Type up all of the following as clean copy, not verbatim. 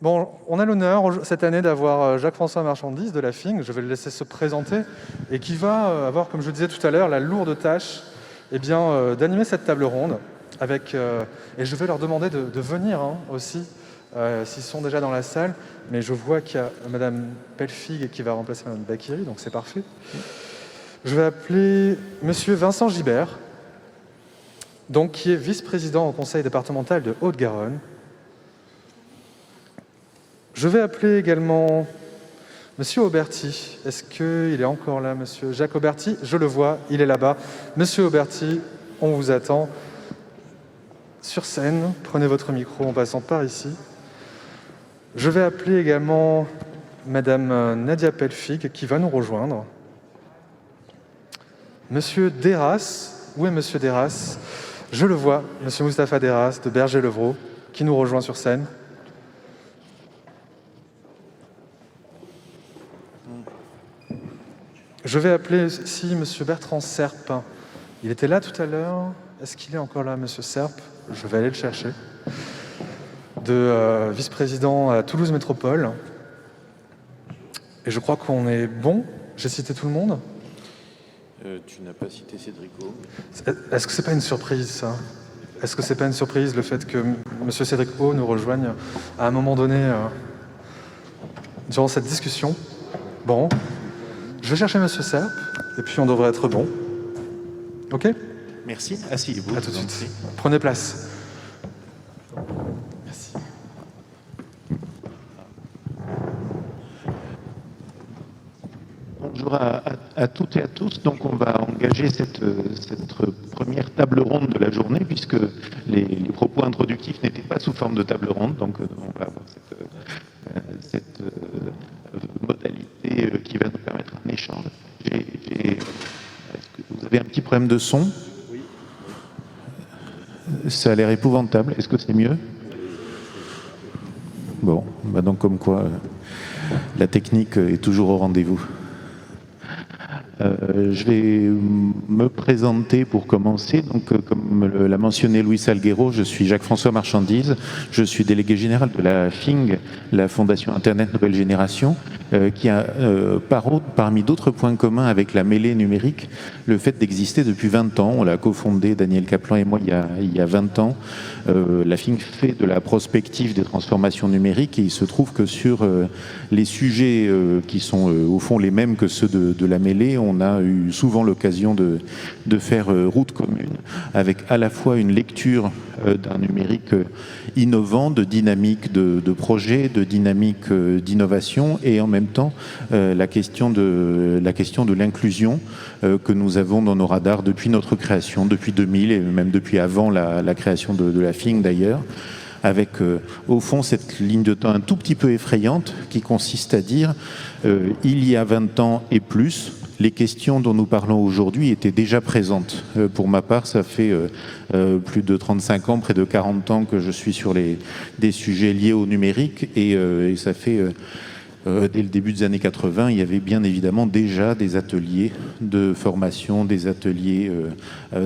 Bon, on a l'honneur cette année d'avoir Jacques-François Marchandise de la FING, je vais le laisser se présenter, et qui va avoir, comme je le disais tout à l'heure, la lourde tâche d'animer cette table ronde. Et je vais leur demander de venir aussi, s'ils sont déjà dans la salle, mais je vois qu'il y a Madame Pelfig qui va remplacer Madame Bakiri, donc c'est parfait. Je vais appeler Monsieur Vincent Gibert, donc, qui est vice-président au conseil départemental de Haute-Garonne. Je vais appeler également Monsieur Auberti. Est-ce qu'il est encore là, Monsieur Jacques Auberti? Je le vois, il est là-bas. Monsieur Auberti, on vous attend sur scène. Prenez votre micro en passant par ici. Je vais appeler également Madame Nadia Pelfig qui va nous rejoindre. Monsieur Deras, où est Monsieur Deras? Je le vois, Monsieur Moustapha Deras de Berger-Levrault, qui nous rejoint sur scène. Je vais appeler aussi Monsieur Bertrand Serpe. Il était là tout à l'heure. Est-ce qu'il est encore là, Monsieur Serpe? Je vais aller le chercher. De vice-président à Toulouse Métropole. Et je crois qu'on est bon. J'ai cité tout le monde. Tu n'as pas cité Cédrico. Est-ce que c'est pas une surprise, ça? Est-ce que c'est pas une surprise, le fait que Monsieur Cédric O nous rejoigne à un moment donné durant cette discussion? Bon. Je vais chercher Monsieur Serpe, et puis on devrait être bon. OK? Merci. Asseyez-vous. À tout de suite. Prenez place. Merci. Bonjour à toutes et à tous. Donc on va engager cette première table ronde de la journée, puisque les propos introductifs n'étaient pas sous forme de table ronde. Donc on va avoir cette modalité qui va nous permettre un échange. Est-ce que vous avez un petit problème de son? Oui. Ça a l'air épouvantable. Est-ce que c'est mieux? Bon, bah donc comme quoi la technique est toujours au rendez-vous. Je vais me présenter pour commencer. Donc, comme l'a mentionné Louis Salguero, je suis Jacques-François Marchandise. Je suis délégué général de la FING, la Fondation Internet Nouvelle Génération, qui a, parmi d'autres points communs avec la mêlée numérique, le fait d'exister depuis 20 ans. On l'a cofondé, Daniel Kaplan et moi, il y a 20 ans. La FING fait de la prospective des transformations numériques et il se trouve que sur les sujets qui sont au fond les mêmes que ceux de la mêlée, on a eu souvent l'occasion de faire route commune avec à la fois une lecture d'un numérique innovant, de dynamique de projet, de dynamique d'innovation et en même temps la question de l'inclusion que nous avons dans nos radars depuis notre création, depuis 2000 et même depuis avant la création de la FING d'ailleurs, avec au fond cette ligne de temps un tout petit peu effrayante qui consiste à dire il y a 20 ans et plus, les questions dont nous parlons aujourd'hui étaient déjà présentes. Pour ma part, ça fait plus de 35 ans, près de 40 ans que je suis sur des sujets liés au numérique et ça fait... dès le début des années 80, il y avait bien évidemment déjà des ateliers de formation, des ateliers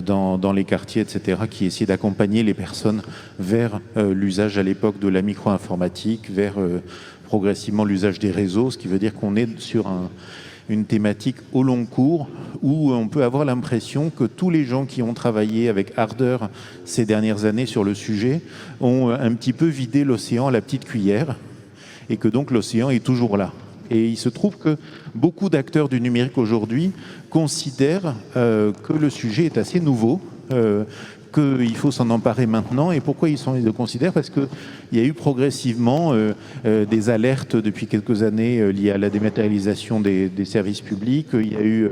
dans les quartiers, etc., qui essayaient d'accompagner les personnes vers l'usage à l'époque de la micro-informatique, vers progressivement l'usage des réseaux, ce qui veut dire qu'on est sur une thématique au long cours où on peut avoir l'impression que tous les gens qui ont travaillé avec ardeur ces dernières années sur le sujet ont un petit peu vidé l'océan à la petite cuillère et que donc l'océan est toujours là. Et il se trouve que beaucoup d'acteurs du numérique aujourd'hui considèrent que le sujet est assez nouveau, qu'il faut s'en emparer maintenant. Et pourquoi ils le considèrent? Parce qu'il y a eu progressivement des alertes depuis quelques années liées à la dématérialisation des services publics. Il y a eu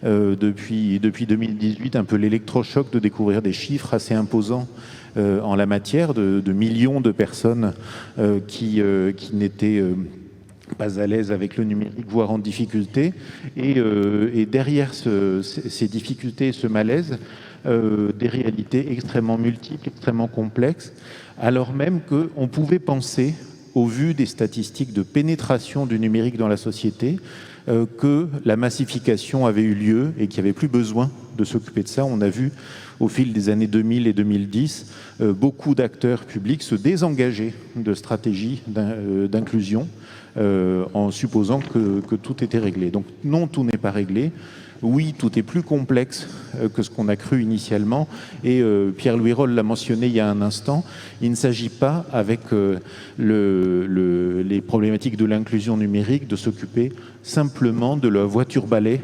depuis 2018 un peu l'électrochoc de découvrir des chiffres assez imposants en la matière de millions de personnes qui n'étaient pas à l'aise avec le numérique, voire en difficulté. Et derrière ces difficultés, ce malaise, des réalités extrêmement multiples, extrêmement complexes, alors même qu'on pouvait penser, au vu des statistiques de pénétration du numérique dans la société, que la massification avait eu lieu et qu'il n'y avait plus besoin de s'occuper de ça. On a vu au fil des années 2000 et 2010 beaucoup d'acteurs publics se désengager de stratégies d'inclusion en supposant que tout était réglé. Donc non, tout n'est pas réglé. Oui, tout est plus complexe que ce qu'on a cru initialement. Et Pierre-Louis Rolle l'a mentionné il y a un instant, il ne s'agit pas, avec les problématiques de l'inclusion numérique, de s'occuper simplement de la voiture-balai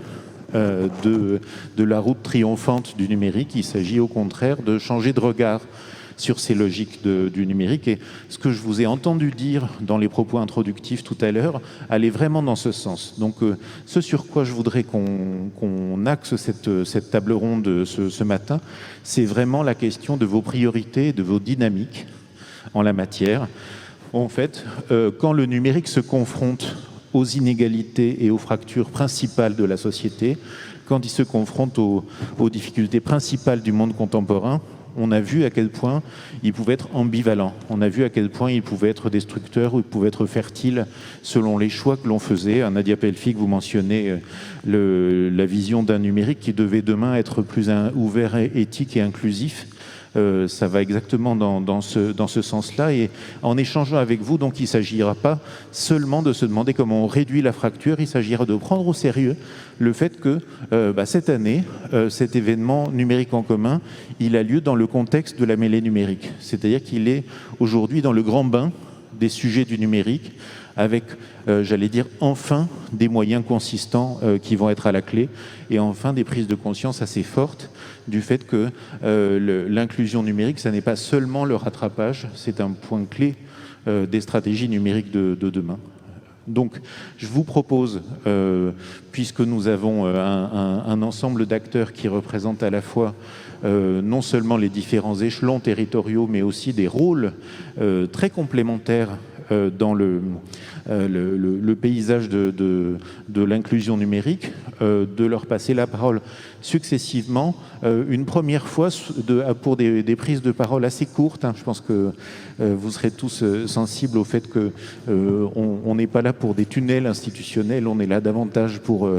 de la route triomphante du numérique. Il s'agit au contraire de changer de regard sur ces logiques du numérique. Et ce que je vous ai entendu dire dans les propos introductifs tout à l'heure allait vraiment dans ce sens. Donc ce sur quoi je voudrais qu'on axe cette table ronde ce matin, c'est vraiment la question de vos priorités, de vos dynamiques en la matière. En fait, quand le numérique se confronte aux inégalités et aux fractures principales de la société, quand il se confronte aux difficultés principales du monde contemporain, on a vu à quel point il pouvait être ambivalent. On a vu à quel point il pouvait être destructeur ou il pouvait être fertile selon les choix que l'on faisait. Nadia Pelfig, vous mentionnez la vision d'un numérique qui devait demain être plus ouvert, éthique et inclusif. Ça va exactement dans ce sens-là. Et en échangeant avec vous, donc, il ne s'agira pas seulement de se demander comment on réduit la fracture, il s'agira de prendre au sérieux le fait que cette année, cet événement numérique en commun, il a lieu dans le contexte de la mêlée numérique. C'est-à-dire qu'il est aujourd'hui dans le grand bain des sujets du numérique, avec, j'allais dire, enfin des moyens consistants qui vont être à la clé, et enfin des prises de conscience assez fortes du fait que l'inclusion numérique, ça n'est pas seulement le rattrapage, c'est un point clé des stratégies numériques de demain. Donc, je vous propose, puisque nous avons un ensemble d'acteurs qui représentent à la fois non seulement les différents échelons territoriaux, mais aussi des rôles très complémentaires dans le paysage de l'inclusion numérique, de leur passer la parole successivement, une première fois pour des prises de parole assez courtes. Je pense que vous serez tous sensibles au fait qu'on n'est pas là pour des tunnels institutionnels, on est là davantage pour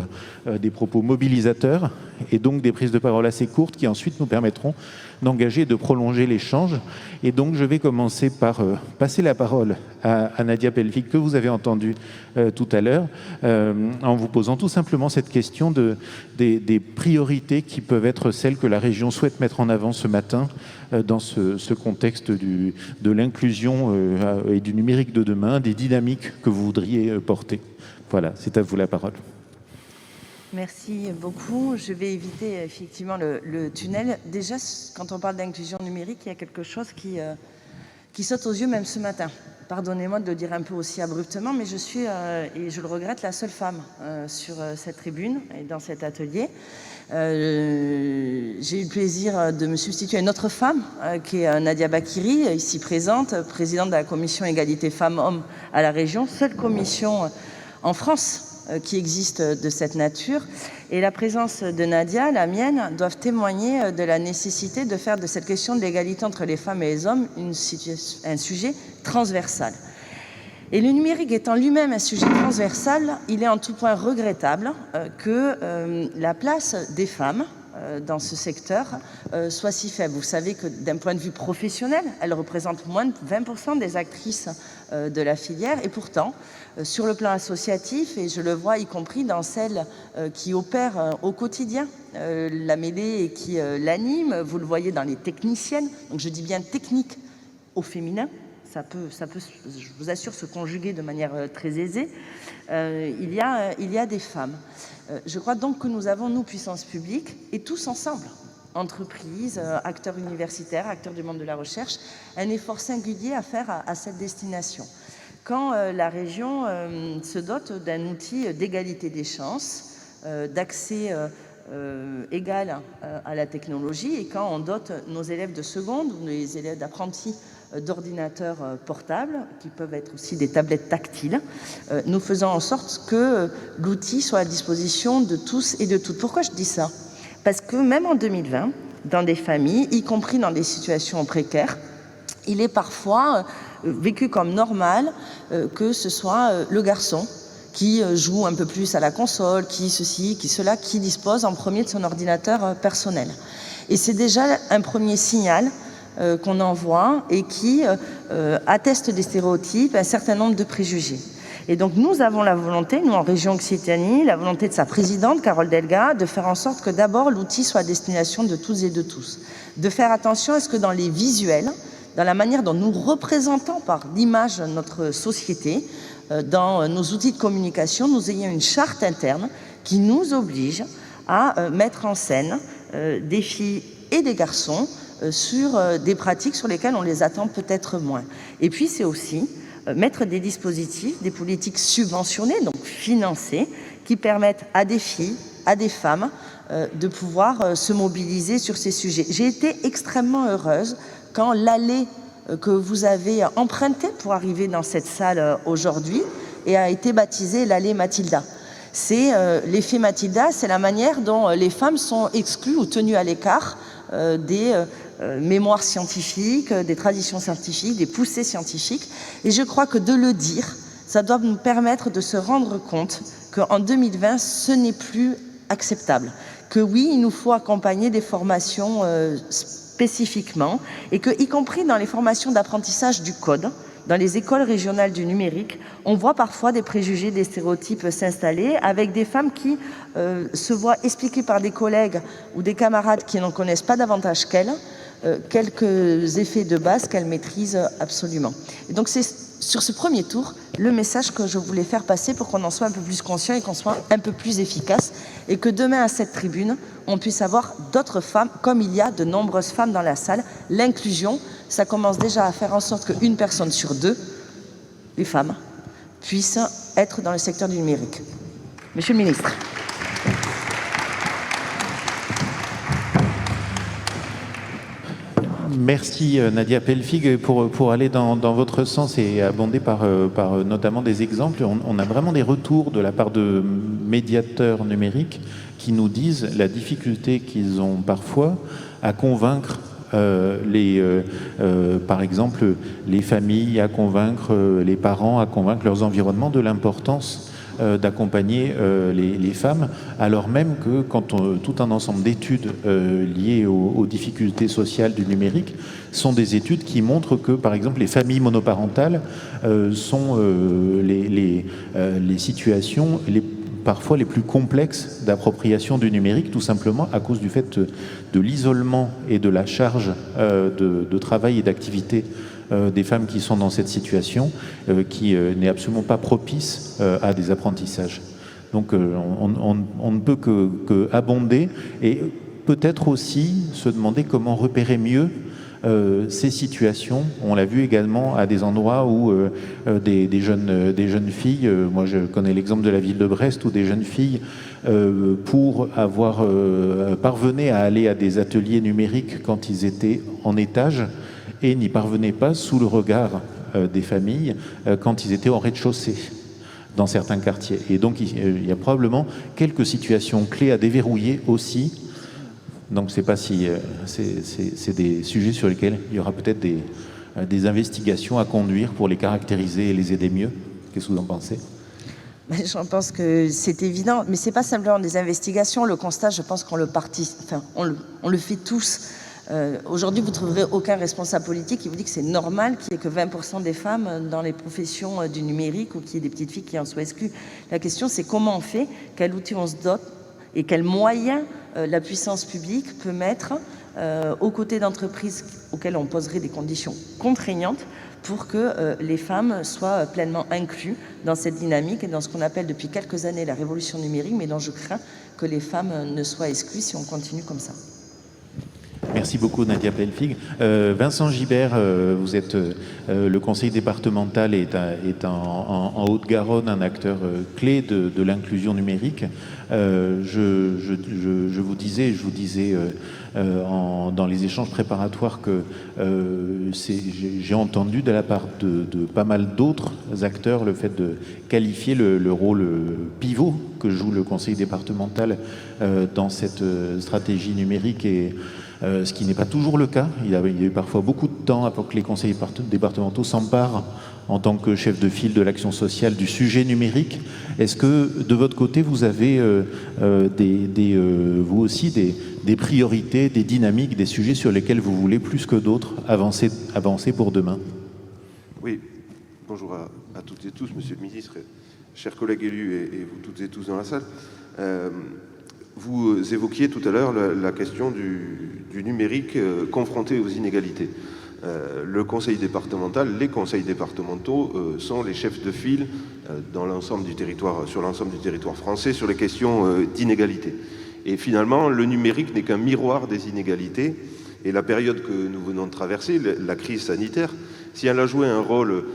des propos mobilisateurs, et donc des prises de parole assez courtes qui ensuite nous permettront d'engager et de prolonger l'échange. Et donc je vais commencer par passer la parole à Nadia Pelfig, que vous avez entendue tout à l'heure, en vous posant tout simplement cette question des priorités qui peuvent être celles que la région souhaite mettre en avant ce matin dans ce contexte de l'inclusion et du numérique de demain, des dynamiques que vous voudriez porter. Voilà, c'est à vous la parole. Merci beaucoup. Je vais éviter effectivement le tunnel. Déjà, quand on parle d'inclusion numérique, il y a quelque chose qui saute aux yeux même ce matin. Pardonnez-moi de le dire un peu aussi abruptement, mais je suis, et je le regrette, la seule femme sur cette tribune et dans cet atelier. J'ai eu le plaisir de me substituer à une autre femme, qui est Nadia Bakiri, ici présente, présidente de la commission égalité femmes-hommes à la région, seule commission en France qui existe de cette nature. Et la présence de Nadia, la mienne, doivent témoigner de la nécessité de faire de cette question de l'égalité entre les femmes et les hommes un sujet transversal. Et le numérique étant lui-même un sujet transversal, il est en tout point regrettable que la place des femmes dans ce secteur soit si faible. Vous savez que d'un point de vue professionnel, elles représentent moins de 20% des actrices de la filière, et pourtant, sur le plan associatif, et je le vois y compris dans celles qui opèrent au quotidien la mêlée et qui l'animent, vous le voyez dans les techniciennes, donc je dis bien technique au féminin, ça peut, je vous assure, se conjuguer de manière très aisée. Il y a des femmes. Je crois donc que nous avons, nous, puissance publique, et tous ensemble, entreprises, acteurs universitaires, acteurs du monde de la recherche, un effort singulier à faire à cette destination. Quand la région se dote d'un outil d'égalité des chances, d'accès égal à la technologie, et quand on dote nos élèves de seconde ou les élèves d'apprentis d'ordinateurs portables, qui peuvent être aussi des tablettes tactiles, nous faisons en sorte que l'outil soit à disposition de tous et de toutes. Pourquoi je dis ça ? Parce que même en 2020, dans des familles, y compris dans des situations précaires, il est parfois vécu comme normal que ce soit le garçon qui joue un peu plus à la console, qui ceci, qui cela, qui dispose en premier de son ordinateur personnel. Et c'est déjà un premier signal qu'on envoie et qui atteste des stéréotypes, un certain nombre de préjugés. Et donc nous avons la volonté, nous en région Occitanie, la volonté de sa présidente, Carole Delga, de faire en sorte que d'abord l'outil soit à destination de toutes et de tous. De faire attention à ce que dans les visuels, dans la manière dont nous représentons par l'image notre société, dans nos outils de communication, nous ayons une charte interne qui nous oblige à mettre en scène des filles et des garçons sur des pratiques sur lesquelles on les attend peut-être moins. Et puis c'est aussi mettre des dispositifs, des politiques subventionnées, donc financées, qui permettent à des filles, à des femmes, de pouvoir se mobiliser sur ces sujets. J'ai été extrêmement heureuse quand l'allée que vous avez empruntée pour arriver dans cette salle aujourd'hui et a été baptisée l'allée Mathilda. C'est l'effet Mathilda, c'est la manière dont les femmes sont exclues ou tenues à l'écart des mémoires scientifiques, des traditions scientifiques, des poussées scientifiques. Et je crois que de le dire, ça doit nous permettre de se rendre compte qu'en 2020, ce n'est plus acceptable. Que oui, il nous faut accompagner des formations spécifiquement et que, y compris dans les formations d'apprentissage du code, dans les écoles régionales du numérique, on voit parfois des préjugés, des stéréotypes s'installer avec des femmes qui se voient expliquer par des collègues ou des camarades qui n'en connaissent pas davantage qu'elles, quelques effets de base qu'elles maîtrisent absolument. Et donc c'est sur ce premier tour le message que je voulais faire passer pour qu'on en soit un peu plus conscient et qu'on soit un peu plus efficace et que demain à cette tribune, on puisse avoir d'autres femmes, comme il y a de nombreuses femmes dans la salle. L'inclusion, ça commence déjà à faire en sorte qu'une personne sur deux, les femmes, puissent être dans le secteur du numérique. Monsieur le ministre. Merci Nadia Pelfig pour aller dans votre sens et abonder par notamment des exemples. On a vraiment des retours de la part de médiateurs numériques qui nous disent la difficulté qu'ils ont parfois à convaincre par exemple les familles, à convaincre les parents, à convaincre leurs environnements de l'importance d'accompagner les femmes, alors même que quand tout un ensemble d'études liées aux difficultés sociales du numérique sont des études qui montrent que, par exemple, les familles monoparentales sont les situations parfois les plus complexes d'appropriation du numérique, tout simplement à cause du fait de l'isolement et de la charge de travail et d'activité des femmes qui sont dans cette situation, qui n'est absolument pas propice à des apprentissages. Donc on ne peut que abonder et peut-être aussi se demander comment repérer mieux ces situations. On l'a vu également à des endroits où des jeunes filles, moi je connais l'exemple de la ville de Brest, où des jeunes filles, pour avoir parvenaient à aller à des ateliers numériques quand ils étaient en étage, et n'y parvenaient pas sous le regard des familles quand ils étaient au rez-de-chaussée dans certains quartiers. Et donc il y a probablement quelques situations clés à déverrouiller aussi. Donc je ne sais pas si c'est des sujets sur lesquels il y aura peut-être des investigations à conduire pour les caractériser et les aider mieux. Qu'est-ce que vous en pensez ? J'en pense que c'est évident, mais ce n'est pas simplement des investigations. Le constat, je pense qu'on le fait tous. Aujourd'hui, vous ne trouverez aucun responsable politique qui vous dit que c'est normal qu'il n'y ait que 20% des femmes dans les professions du numérique ou qu'il y ait des petites filles qui en soient exclues. La question, c'est comment on fait, quel outil on se dote et quels moyens la puissance publique peut mettre aux côtés d'entreprises auxquelles on poserait des conditions contraignantes pour que les femmes soient pleinement incluses dans cette dynamique et dans ce qu'on appelle depuis quelques années la révolution numérique, mais dont je crains que les femmes ne soient exclues si on continue comme ça. Merci beaucoup Nadia Pelfig. Vincent Gibert, vous êtes le conseil départemental est en Haute-Garonne un acteur clé de l'inclusion numérique. Je vous disais dans les échanges préparatoires que j'ai entendu de la part de pas mal d'autres acteurs le fait de qualifier le rôle pivot que joue le conseil départemental dans cette stratégie numérique et ce qui n'est pas toujours le cas. Il y a eu parfois beaucoup de temps avant que les conseils départementaux s'emparent en tant que chef de file de l'action sociale du sujet numérique. Est-ce que de votre côté, vous avez vous aussi des priorités, des dynamiques, des sujets sur lesquels vous voulez plus que d'autres avancer pour demain? Oui, bonjour à toutes et tous, monsieur le ministre, chers collègues élus et vous toutes et tous dans la salle. Vous évoquiez tout à l'heure la question du numérique confronté aux inégalités. Le conseil départemental, les conseils départementaux sont les chefs de file sur l'ensemble du territoire français sur les questions d'inégalité. Et finalement, le numérique n'est qu'un miroir des inégalités. Et la période que nous venons de traverser, la crise sanitaire, si elle a joué un rôle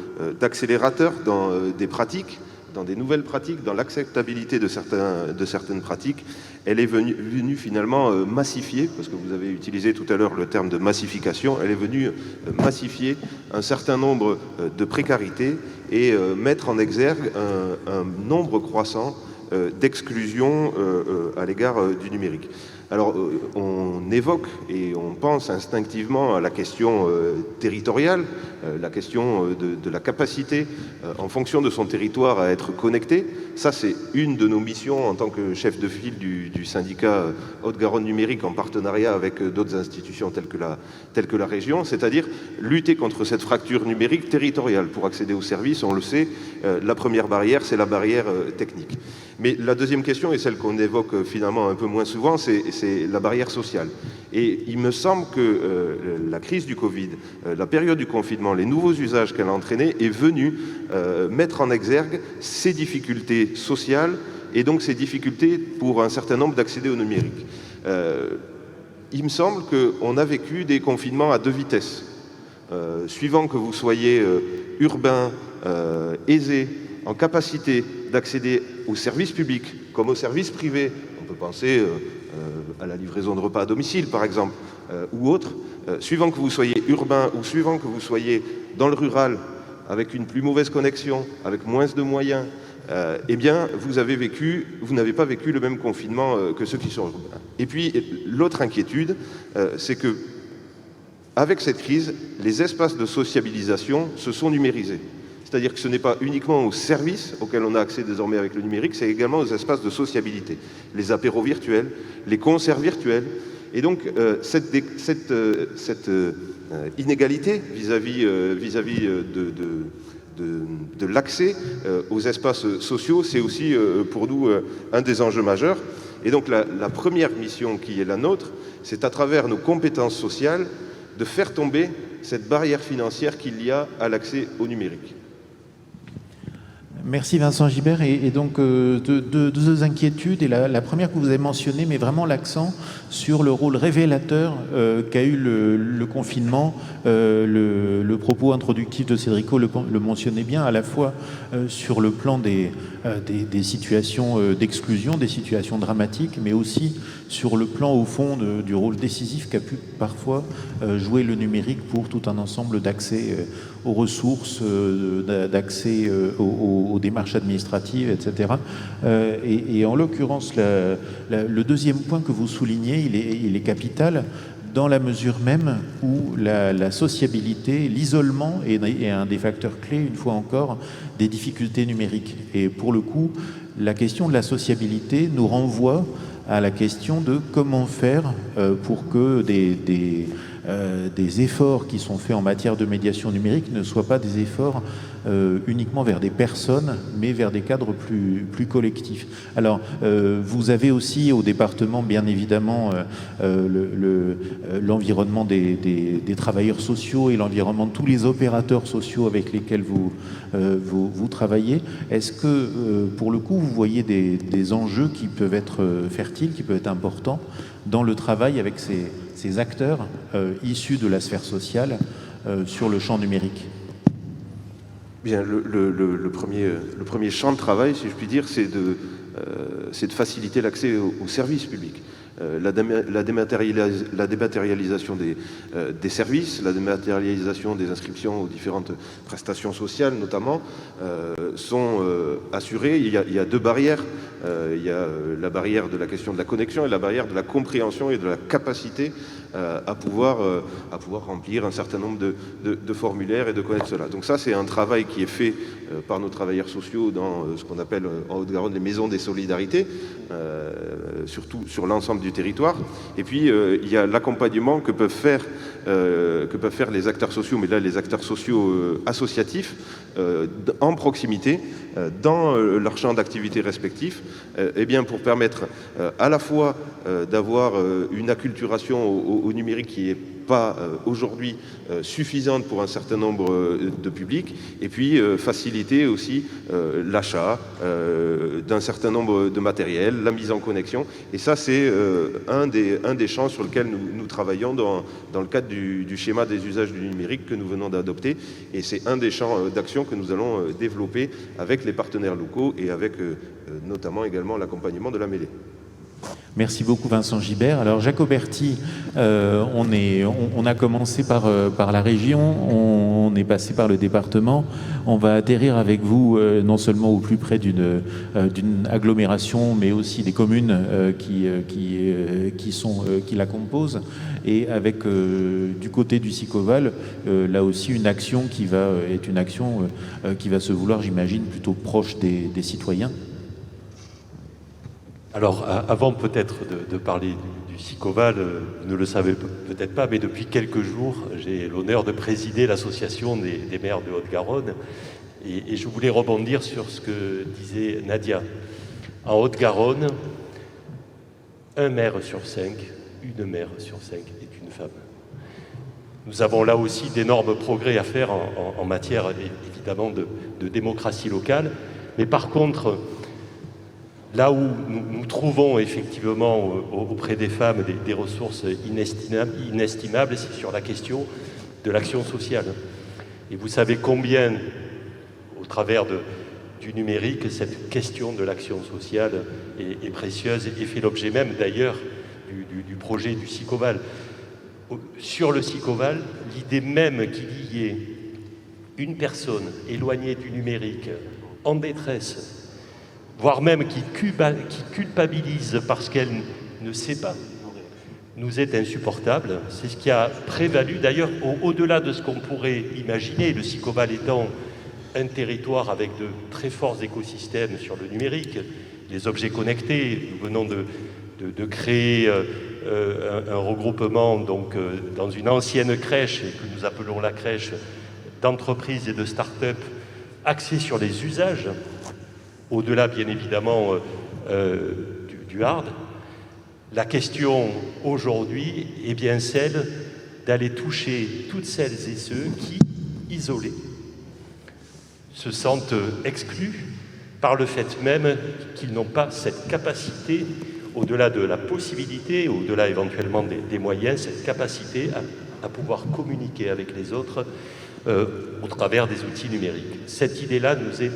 d'accélérateur dans des pratiques, dans des nouvelles pratiques, dans l'acceptabilité de certaines pratiques, elle est venue finalement massifier, parce que vous avez utilisé tout à l'heure le terme de massification, elle est venue massifier un certain nombre de précarités et mettre en exergue un nombre croissant d'exclusion à l'égard du numérique. Alors, on évoque et on pense instinctivement à la question territoriale, la question de la capacité, en fonction de son territoire, à être connecté. Ça, c'est une de nos missions en tant que chef de file du syndicat Haute-Garonne Numérique, en partenariat avec d'autres institutions telles que la région, c'est-à-dire lutter contre cette fracture numérique territoriale. Pour accéder aux services, on le sait, la première barrière, c'est la barrière technique. Mais la deuxième question, et celle qu'on évoque finalement un peu moins souvent, c'est la barrière sociale. Et il me semble que la crise du Covid, la période du confinement, les nouveaux usages qu'elle a entraînés est venue mettre en exergue ces difficultés sociales et donc ces difficultés pour un certain nombre d'accéder au numérique. Il me semble qu'on a vécu des confinements à deux vitesses. Suivant que vous soyez urbain, aisé, en capacité d'accéder aux services publics comme aux services privés, on peut penser à la livraison de repas à domicile par exemple, ou autre, suivant que vous soyez urbain ou suivant que vous soyez dans le rural, avec une plus mauvaise connexion, avec moins de moyens, eh bien vous n'avez pas vécu le même confinement que ceux qui sont urbains. Et puis l'autre inquiétude, c'est que avec cette crise, les espaces de sociabilisation se sont numérisés. C'est-à-dire que ce n'est pas uniquement aux services auxquels on a accès désormais avec le numérique, c'est également aux espaces de sociabilité, les apéros virtuels, les concerts virtuels. Et donc cette inégalité vis-à-vis de l'accès aux espaces sociaux, c'est aussi pour nous un des enjeux majeurs. Et donc la première mission qui est la nôtre, c'est à travers nos compétences sociales de faire tomber cette barrière financière qu'il y a à l'accès au numérique. Merci Vincent Gibert. Et donc deux inquiétudes. Et la première que vous avez mentionnée, mais vraiment l'accent sur le rôle révélateur qu'a eu le confinement. Le propos introductif de Cédrico le mentionnait bien, à la fois sur le plan des situations d'exclusion, des situations dramatiques, mais aussi sur le plan au fond du rôle décisif qu'a pu parfois jouer le numérique pour tout un ensemble d'accès aux ressources, d'accès aux démarches administratives, etc. Et en l'occurrence, le deuxième point que vous soulignez, il est capital dans la mesure même où la sociabilité, l'isolement est un des facteurs clés, une fois encore, des difficultés numériques. Et pour le coup, la question de la sociabilité nous renvoie à la question de comment faire pour que des efforts qui sont faits en matière de médiation numérique ne soient pas des efforts uniquement vers des personnes, mais vers des cadres plus collectifs. Alors, vous avez aussi au département, bien évidemment, l'environnement des travailleurs sociaux et l'environnement de tous les opérateurs sociaux avec lesquels vous travaillez. Est-ce que, pour le coup, vous voyez des enjeux qui peuvent être fertiles, qui peuvent être importants dans le travail avec ces acteurs issus de la sphère sociale sur le champ numérique? Bien, le premier champ de travail, si je puis dire, c'est de faciliter l'accès aux services publics. la dématérialisation des services, la dématérialisation des inscriptions aux différentes prestations sociales notamment, sont assurées. Il y a deux barrières. Il y a la barrière de la question de la connexion et la barrière de la compréhension et de la capacité à pouvoir remplir un certain nombre de formulaires et de connaître cela. Donc ça, c'est un travail qui est fait par nos travailleurs sociaux dans ce qu'on appelle en Haute-Garonne les maisons des solidarités, surtout sur l'ensemble du territoire. Et puis, il y a l'accompagnement que peuvent faire les acteurs sociaux, mais là, les acteurs sociaux associatifs, en proximité, dans leur champ d'activité respectif, eh bien, pour permettre à la fois d'avoir une acculturation au numérique qui n'est pas aujourd'hui suffisante pour un certain nombre de publics, et puis faciliter aussi l'achat d'un certain nombre de matériel, la mise en connexion. Et ça, c'est un des champs sur lesquels nous travaillons dans le cadre du schéma des usages du numérique que nous venons d'adopter. Et c'est un des champs d'action que nous allons développer avec les partenaires locaux et avec notamment également l'accompagnement de la mêlée. Merci beaucoup Vincent Gibert. Alors Jacques Auberti, on a commencé par la région, on est passé par le département, on va atterrir avec vous non seulement au plus près d'une agglomération, mais aussi des communes qui la composent, et avec du côté du Sicoval, là aussi une action qui va se vouloir, j'imagine, plutôt proche des citoyens. Alors, avant peut-être de parler du Sicoval, vous ne le savez peut-être pas, mais depuis quelques jours, j'ai l'honneur de présider l'association des maires de Haute-Garonne. Et je voulais rebondir sur ce que disait Nadia. En Haute-Garonne, un maire sur 5, une maire sur 5 est une femme. Nous avons là aussi d'énormes progrès à faire en matière, évidemment, de démocratie locale. Mais par contre, là où nous trouvons effectivement auprès des femmes des ressources inestimables, c'est sur la question de l'action sociale. Et vous savez combien, au travers du numérique, cette question de l'action sociale est précieuse et fait l'objet même d'ailleurs du projet du Sicoval. Sur le Sicoval, l'idée même qu'il y ait une personne éloignée du numérique, en détresse, voire même qui culpabilise parce qu'elle ne sait pas, nous est insupportable. C'est ce qui a prévalu, d'ailleurs, au-delà de ce qu'on pourrait imaginer, le Sicoval étant un territoire avec de très forts écosystèmes sur le numérique, les objets connectés. Nous venons de créer un regroupement donc, dans une ancienne crèche, que nous appelons la crèche, d'entreprises et de start-up axées sur les usages, au-delà, bien évidemment, du hard. La question aujourd'hui est bien celle d'aller toucher toutes celles et ceux qui, isolés, se sentent exclus par le fait même qu'ils n'ont pas cette capacité, au-delà de la possibilité, au-delà éventuellement des moyens, cette capacité à pouvoir communiquer avec les autres au travers des outils numériques. Cette idée-là nous est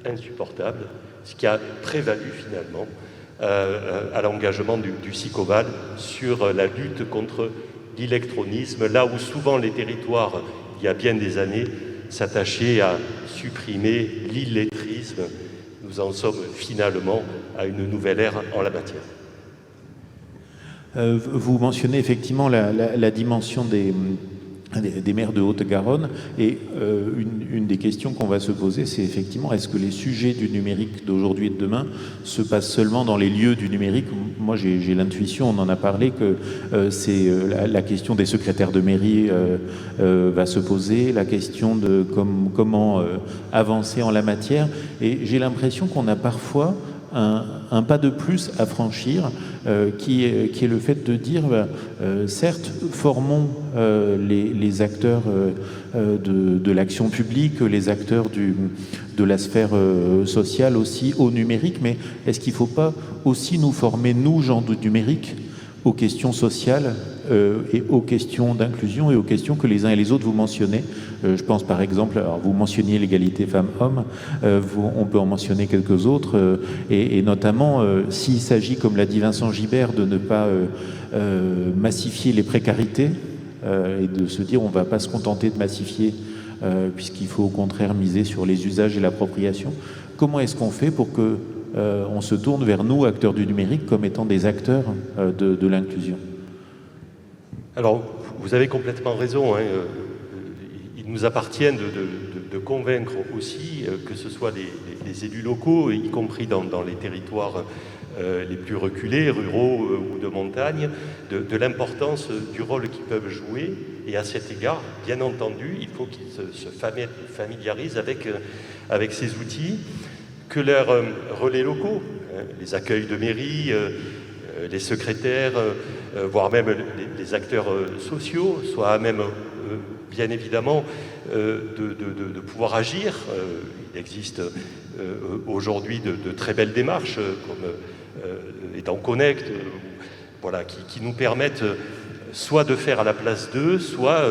insupportable, ce qui a prévalu finalement à l'engagement du Sicoval sur la lutte contre l'électronisme, là où souvent les territoires, il y a bien des années, s'attachaient à supprimer l'illettrisme. Nous en sommes finalement à une nouvelle ère en la matière. Vous mentionnez effectivement la dimension des maires de Haute-Garonne, et une des questions qu'on va se poser, c'est effectivement, est-ce que les sujets du numérique d'aujourd'hui et de demain se passent seulement dans les lieux du numérique? Moi, j'ai l'intuition, on en a parlé, que c'est la question des secrétaires de mairie va se poser, la question de comment avancer en la matière, et j'ai l'impression qu'on a parfois un pas de plus à franchir, qui est le fait de dire, certes, formons les acteurs de l'action publique, les acteurs de la sphère sociale aussi au numérique, mais est-ce qu'il ne faut pas aussi nous former, nous, gens du numérique, aux questions sociales et aux questions d'inclusion et aux questions que les uns et les autres vous mentionnez. Je pense par exemple, alors vous mentionniez l'égalité femmes-hommes, on peut en mentionner quelques autres, et notamment s'il s'agit, comme l'a dit Vincent Gibert, de ne pas massifier les précarités et de se dire on ne va pas se contenter de massifier puisqu'il faut au contraire miser sur les usages et l'appropriation. Comment est-ce qu'on fait pour que on se tourne vers nous, acteurs du numérique, comme étant des acteurs de l'inclusion? Alors, vous avez complètement raison. Il nous appartient de convaincre aussi, que ce soit les élus locaux, y compris dans les territoires les plus reculés, ruraux ou de montagne, de l'importance du rôle qu'ils peuvent jouer. Et à cet égard, bien entendu, il faut qu'ils se familiarisent avec ces outils, que leurs relais locaux, les accueils de mairie, les secrétaires, voire même les acteurs sociaux, soient à même, bien évidemment, de pouvoir agir. Il existe aujourd'hui de très belles démarches, comme Aidants Connect, voilà, qui nous permettent soit de faire à la place d'eux, soit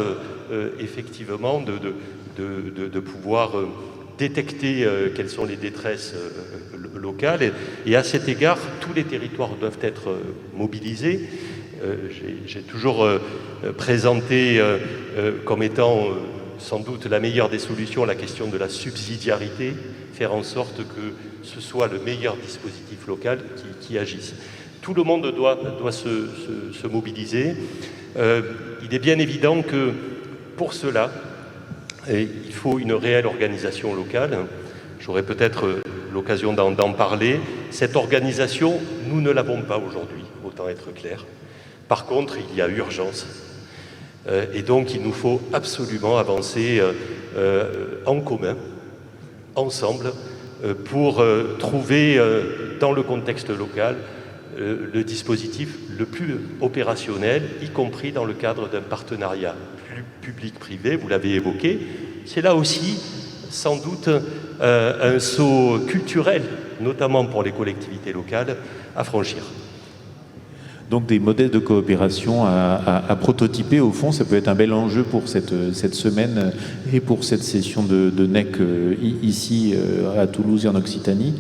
effectivement de pouvoir détecter quelles sont les détresses locales. Et à cet égard, tous les territoires doivent être mobilisés. J'ai toujours présenté comme étant sans doute la meilleure des solutions la question de la subsidiarité, faire en sorte que ce soit le meilleur dispositif local qui agisse. Tout le monde doit se mobiliser. Il est bien évident que pour cela, il faut une réelle organisation locale. J'aurai peut-être l'occasion d'en parler. Cette organisation, nous ne l'avons pas aujourd'hui, autant être clair. Par contre, il y a urgence. Et donc, il nous faut absolument avancer en commun, ensemble, pour trouver, dans le contexte local, le dispositif le plus opérationnel, y compris dans le cadre d'un partenariat public-privé, vous l'avez évoqué. C'est là aussi, sans doute, un saut culturel, notamment pour les collectivités locales, à franchir. Donc des modèles de coopération à prototyper, au fond, ça peut être un bel enjeu pour cette semaine et pour cette session de NEC ici à Toulouse et en Occitanie.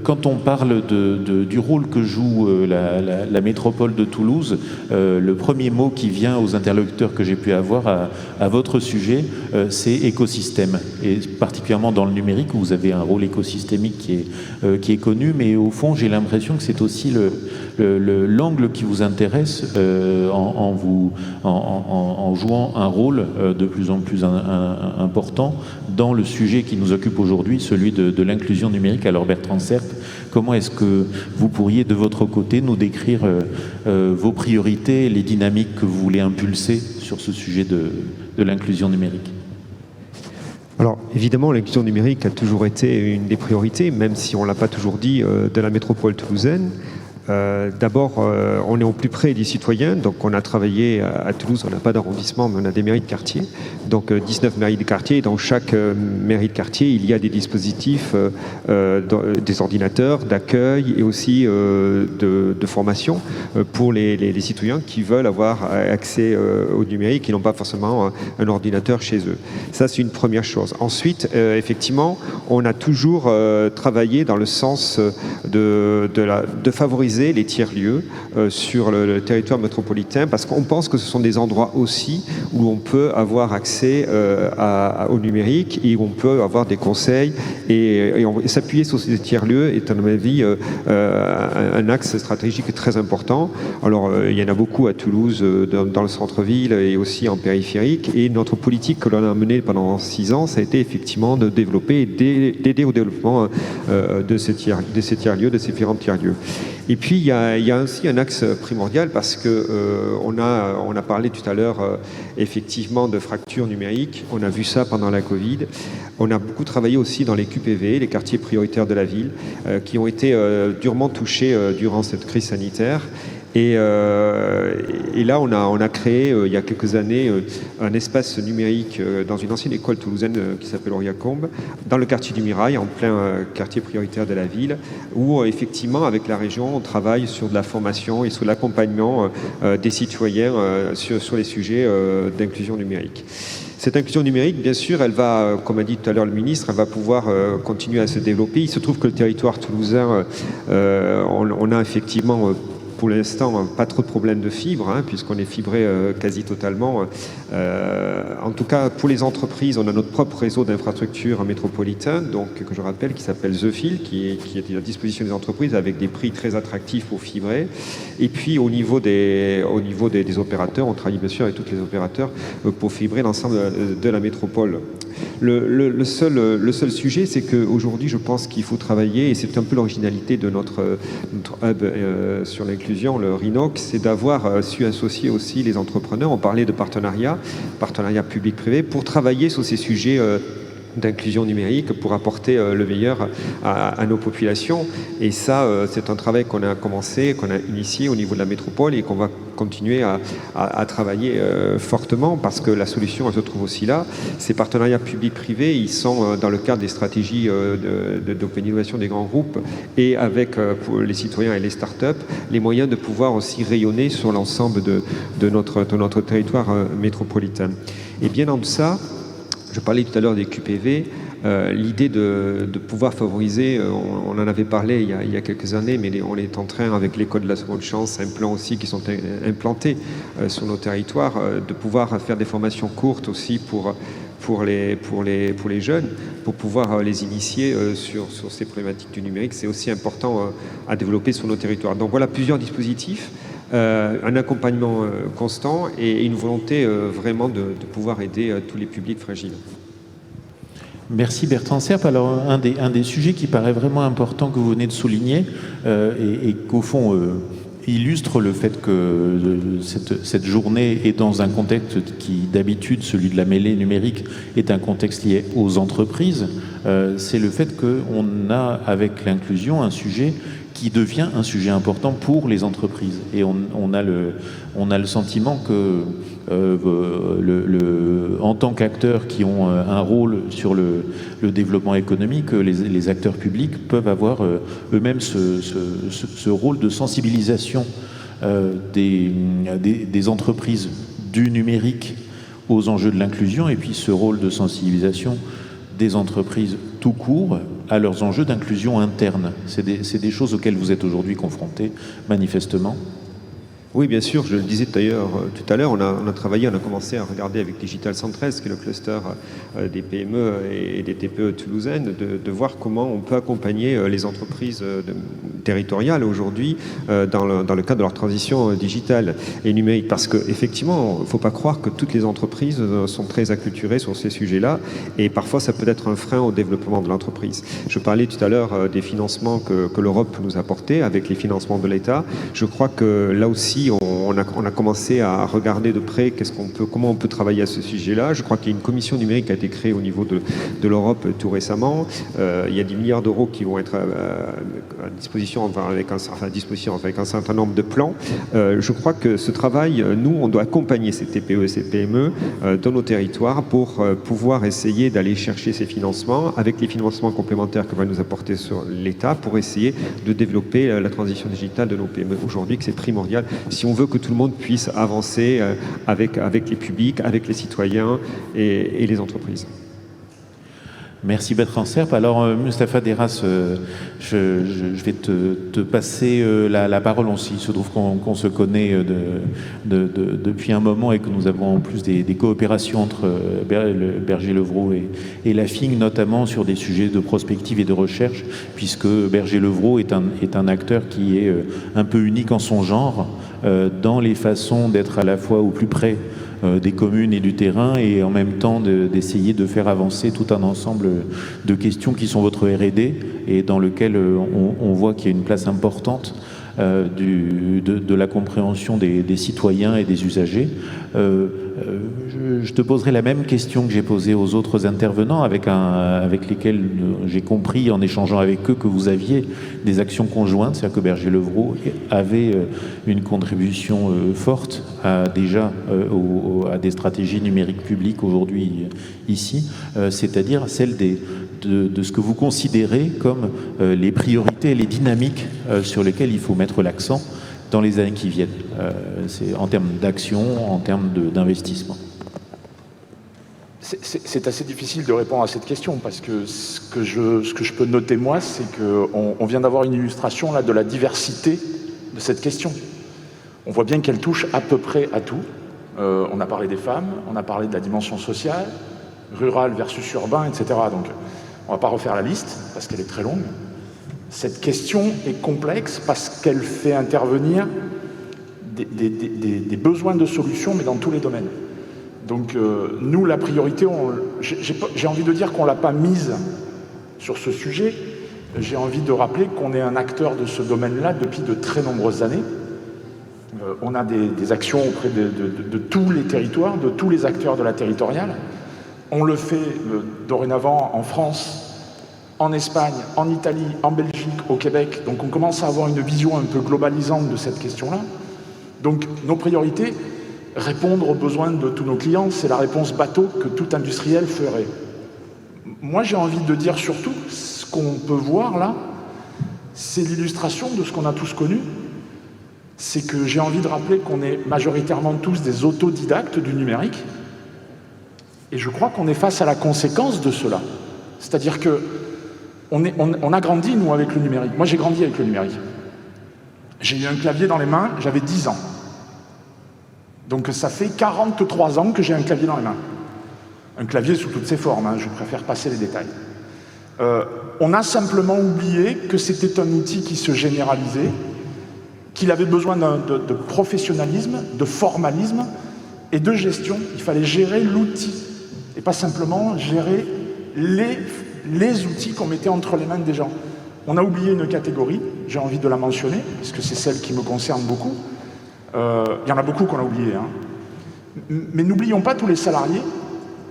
Quand on parle du rôle que joue la métropole de Toulouse, le premier mot qui vient aux interlocuteurs que j'ai pu avoir à votre sujet, c'est écosystème. Et particulièrement dans le numérique, où vous avez un rôle écosystémique qui est connu, mais au fond, j'ai l'impression que c'est aussi l'angle qui vous intéresse en jouant un rôle de plus en plus important dans le sujet qui nous occupe aujourd'hui, celui de l'inclusion numérique. Alors Bertrand Serp, comment est-ce que vous pourriez de votre côté nous décrire vos priorités, les dynamiques que vous voulez impulser sur ce sujet de l'inclusion numérique? Alors évidemment, l'inclusion numérique a toujours été une des priorités, même si on ne l'a pas toujours dit, de la métropole toulousaine. D'abord, on est au plus près des citoyens, donc on a travaillé à Toulouse, on n'a pas d'arrondissement, mais on a des mairies de quartier, donc 19 mairies de quartier, et dans chaque mairie de quartier, il y a des dispositifs, des ordinateurs d'accueil et aussi de formation pour les citoyens qui veulent avoir accès au numérique, qui n'ont pas forcément un ordinateur chez eux. Ça, c'est une première chose. Ensuite, effectivement, on a toujours travaillé dans le sens de favoriser les tiers-lieux sur le territoire métropolitain, parce qu'on pense que ce sont des endroits aussi où on peut avoir accès au numérique et où on peut avoir des conseils et s'appuyer sur ces tiers-lieux est à mon avis un axe stratégique très important. Alors il y en a beaucoup à Toulouse, dans le centre-ville et aussi en périphérique, et notre politique que l'on a menée pendant 6 ans, ça a été effectivement de développer et d'aider au développement de ces tiers-lieux, de ces différents tiers-lieux. Et puis il y a aussi un axe primordial, parce que on a parlé tout à l'heure effectivement de fracture numérique. On a vu ça pendant la Covid. On a beaucoup travaillé aussi dans les QPV, les quartiers prioritaires de la ville, qui ont été durement touchés durant cette crise sanitaire. Et là, on a créé, il y a quelques années, un espace numérique dans une ancienne école toulousaine qui s'appelle Auriacombe, dans le quartier du Mirail, en plein quartier prioritaire de la ville, où effectivement, avec la région, on travaille sur de la formation et sur l'accompagnement des citoyens sur les sujets d'inclusion numérique. Cette inclusion numérique, bien sûr, elle va, comme a dit tout à l'heure le ministre, elle va pouvoir continuer à se développer. Il se trouve que le territoire toulousain, on a effectivement pour l'instant pas trop de problèmes de fibre, puisqu'on est fibré quasi totalement. En tout cas, pour les entreprises, on a notre propre réseau d'infrastructures métropolitain, donc, que je rappelle, qui s'appelle The Fil, qui est à disposition des entreprises avec des prix très attractifs pour fibrer. Et puis au niveau des opérateurs, on travaille bien sûr avec tous les opérateurs pour fibrer l'ensemble de la métropole. Le seul sujet, c'est qu'aujourd'hui, je pense qu'il faut travailler, et c'est un peu l'originalité de notre hub sur l'inclusion, le RINOC, c'est d'avoir su associer aussi les entrepreneurs. On parlait de partenariat public-privé, pour travailler sur ces sujets d'inclusion numérique, pour apporter le meilleur à nos populations. Et ça, c'est un travail qu'on a commencé, qu'on a initié au niveau de la métropole et qu'on va continuer à travailler fortement, parce que la solution, elle se trouve aussi là. Ces partenariats publics-privés, ils sont dans le cadre des stratégies d'open innovation des grands groupes, et avec pour les citoyens et les startups, les moyens de pouvoir aussi rayonner sur l'ensemble de notre territoire métropolitain. Et bien en deçà, je parlais tout à l'heure des QPV, l'idée de pouvoir favoriser, on en avait parlé il y a quelques années, mais on est en train, avec l'école de la seconde chance, un plan aussi qui sont implantés sur nos territoires, de pouvoir faire des formations courtes aussi pour les jeunes, pour pouvoir les initier sur ces problématiques du numérique. C'est aussi important à développer sur nos territoires. Donc voilà plusieurs dispositifs. Un accompagnement constant et une volonté vraiment de pouvoir aider tous les publics fragiles. Merci Bertrand Serpe. Alors un des sujets qui paraît vraiment important que vous venez de souligner et qu'au fond illustre le fait que cette journée est dans un contexte qui d'habitude, celui de la mêlée numérique, est un contexte lié aux entreprises, c'est le fait qu'on a avec l'inclusion un sujet qui devient un sujet important pour les entreprises. Et on a le sentiment que, en tant qu'acteurs qui ont un rôle sur le développement économique, les acteurs publics peuvent avoir eux-mêmes ce rôle de sensibilisation des entreprises du numérique aux enjeux de l'inclusion, et puis ce rôle de sensibilisation des entreprises tout court à leurs enjeux d'inclusion interne. C'est des choses auxquelles vous êtes aujourd'hui confrontés, manifestement. Oui, bien sûr, je le disais d'ailleurs tout à l'heure, on a travaillé, on a commencé à regarder avec Digital 113, qui est le cluster des PME et des TPE toulousaines, de voir comment on peut accompagner les entreprises territoriales aujourd'hui dans le cadre de leur transition digitale et numérique. Parce qu'effectivement, il ne faut pas croire que toutes les entreprises sont très acculturées sur ces sujets-là, et parfois ça peut être un frein au développement de l'entreprise. Je parlais tout à l'heure des financements que l'Europe nous a apportés avec les financements de l'État. Je crois que là aussi, on a commencé à regarder de près comment on peut travailler à ce sujet-là. Je crois qu'il y a une commission numérique qui a été créée au niveau de l'Europe tout récemment. Il y a 10 milliards d'euros qui vont être à disposition, avec un certain nombre de plans. Je crois que ce travail, nous, on doit accompagner ces TPE et ces PME dans nos territoires pour pouvoir essayer d'aller chercher ces financements avec les financements complémentaires que va nous apporter sur l'État, pour essayer de développer la transition digitale de nos PME aujourd'hui, que c'est primordial si on veut que tout le monde puisse avancer avec les publics, avec les citoyens et les entreprises. Merci Bertrand Serpe. Alors Mustapha Derras, je vais te passer la parole. Il se trouve qu'on se connaît depuis un moment et que nous avons en plus des coopérations entre Berger-Levrault et la FING, notamment sur des sujets de prospective et de recherche, puisque Berger-Levrault est un acteur qui est un peu unique en son genre dans les façons d'être à la fois au plus près des communes et du terrain, et en même temps d'essayer de faire avancer tout un ensemble de questions qui sont votre R&D, et dans lequel on voit qu'il y a une place importante de la compréhension des citoyens et des usagers. je te poserai la même question que j'ai posée aux autres intervenants avec lesquels j'ai compris en échangeant avec eux que vous aviez des actions conjointes, c'est-à-dire que Berger-Levrault avait une contribution forte à des stratégies numériques publiques aujourd'hui ici, c'est-à-dire celle de ce que vous considérez comme les priorités et les dynamiques sur lesquelles il faut mettre l'accent dans les années qui viennent, c'est en termes d'action, en termes d'investissement. C'est assez difficile de répondre à cette question parce que ce que je peux noter moi, c'est qu'on vient d'avoir une illustration là, de la diversité de cette question. On voit bien qu'elle touche à peu près à tout. On a parlé des femmes, on a parlé de la dimension sociale, rural versus urbain, etc. Donc on ne va pas refaire la liste parce qu'elle est très longue. Cette question est complexe parce qu'elle fait intervenir des besoins de solutions, mais dans tous les domaines. Donc nous, la priorité, j'ai envie de dire qu'on ne l'a pas mise sur ce sujet. J'ai envie de rappeler qu'on est un acteur de ce domaine-là depuis de très nombreuses années. On a des actions auprès de tous les territoires, de tous les acteurs de la territoriale. On le fait dorénavant en France, en Espagne, en Italie, en Belgique, au Québec. Donc on commence à avoir une vision un peu globalisante de cette question-là. Donc nos priorités, répondre aux besoins de tous nos clients, c'est la réponse bateau que tout industriel ferait. Moi j'ai envie de dire surtout, ce qu'on peut voir là, c'est l'illustration de ce qu'on a tous connu. C'est que j'ai envie de rappeler qu'on est majoritairement tous des autodidactes du numérique. Et je crois qu'on est face à la conséquence de cela. C'est-à-dire que on a grandi, nous, avec le numérique. Moi, j'ai grandi avec le numérique. J'ai eu un clavier dans les mains, j'avais 10 ans. Donc ça fait 43 ans que j'ai un clavier dans les mains. Un clavier sous toutes ses formes, hein, je préfère passer les détails. On a simplement oublié que c'était un outil qui se généralisait, qu'il avait besoin de professionnalisme, de formalisme et de gestion. Il fallait gérer l'outil et pas simplement gérer les outils qu'on mettait entre les mains des gens. On a oublié une catégorie, j'ai envie de la mentionner, parce que c'est celle qui me concerne beaucoup. Il y en a beaucoup qu'on a oublié. Hein. Mais n'oublions pas tous les salariés,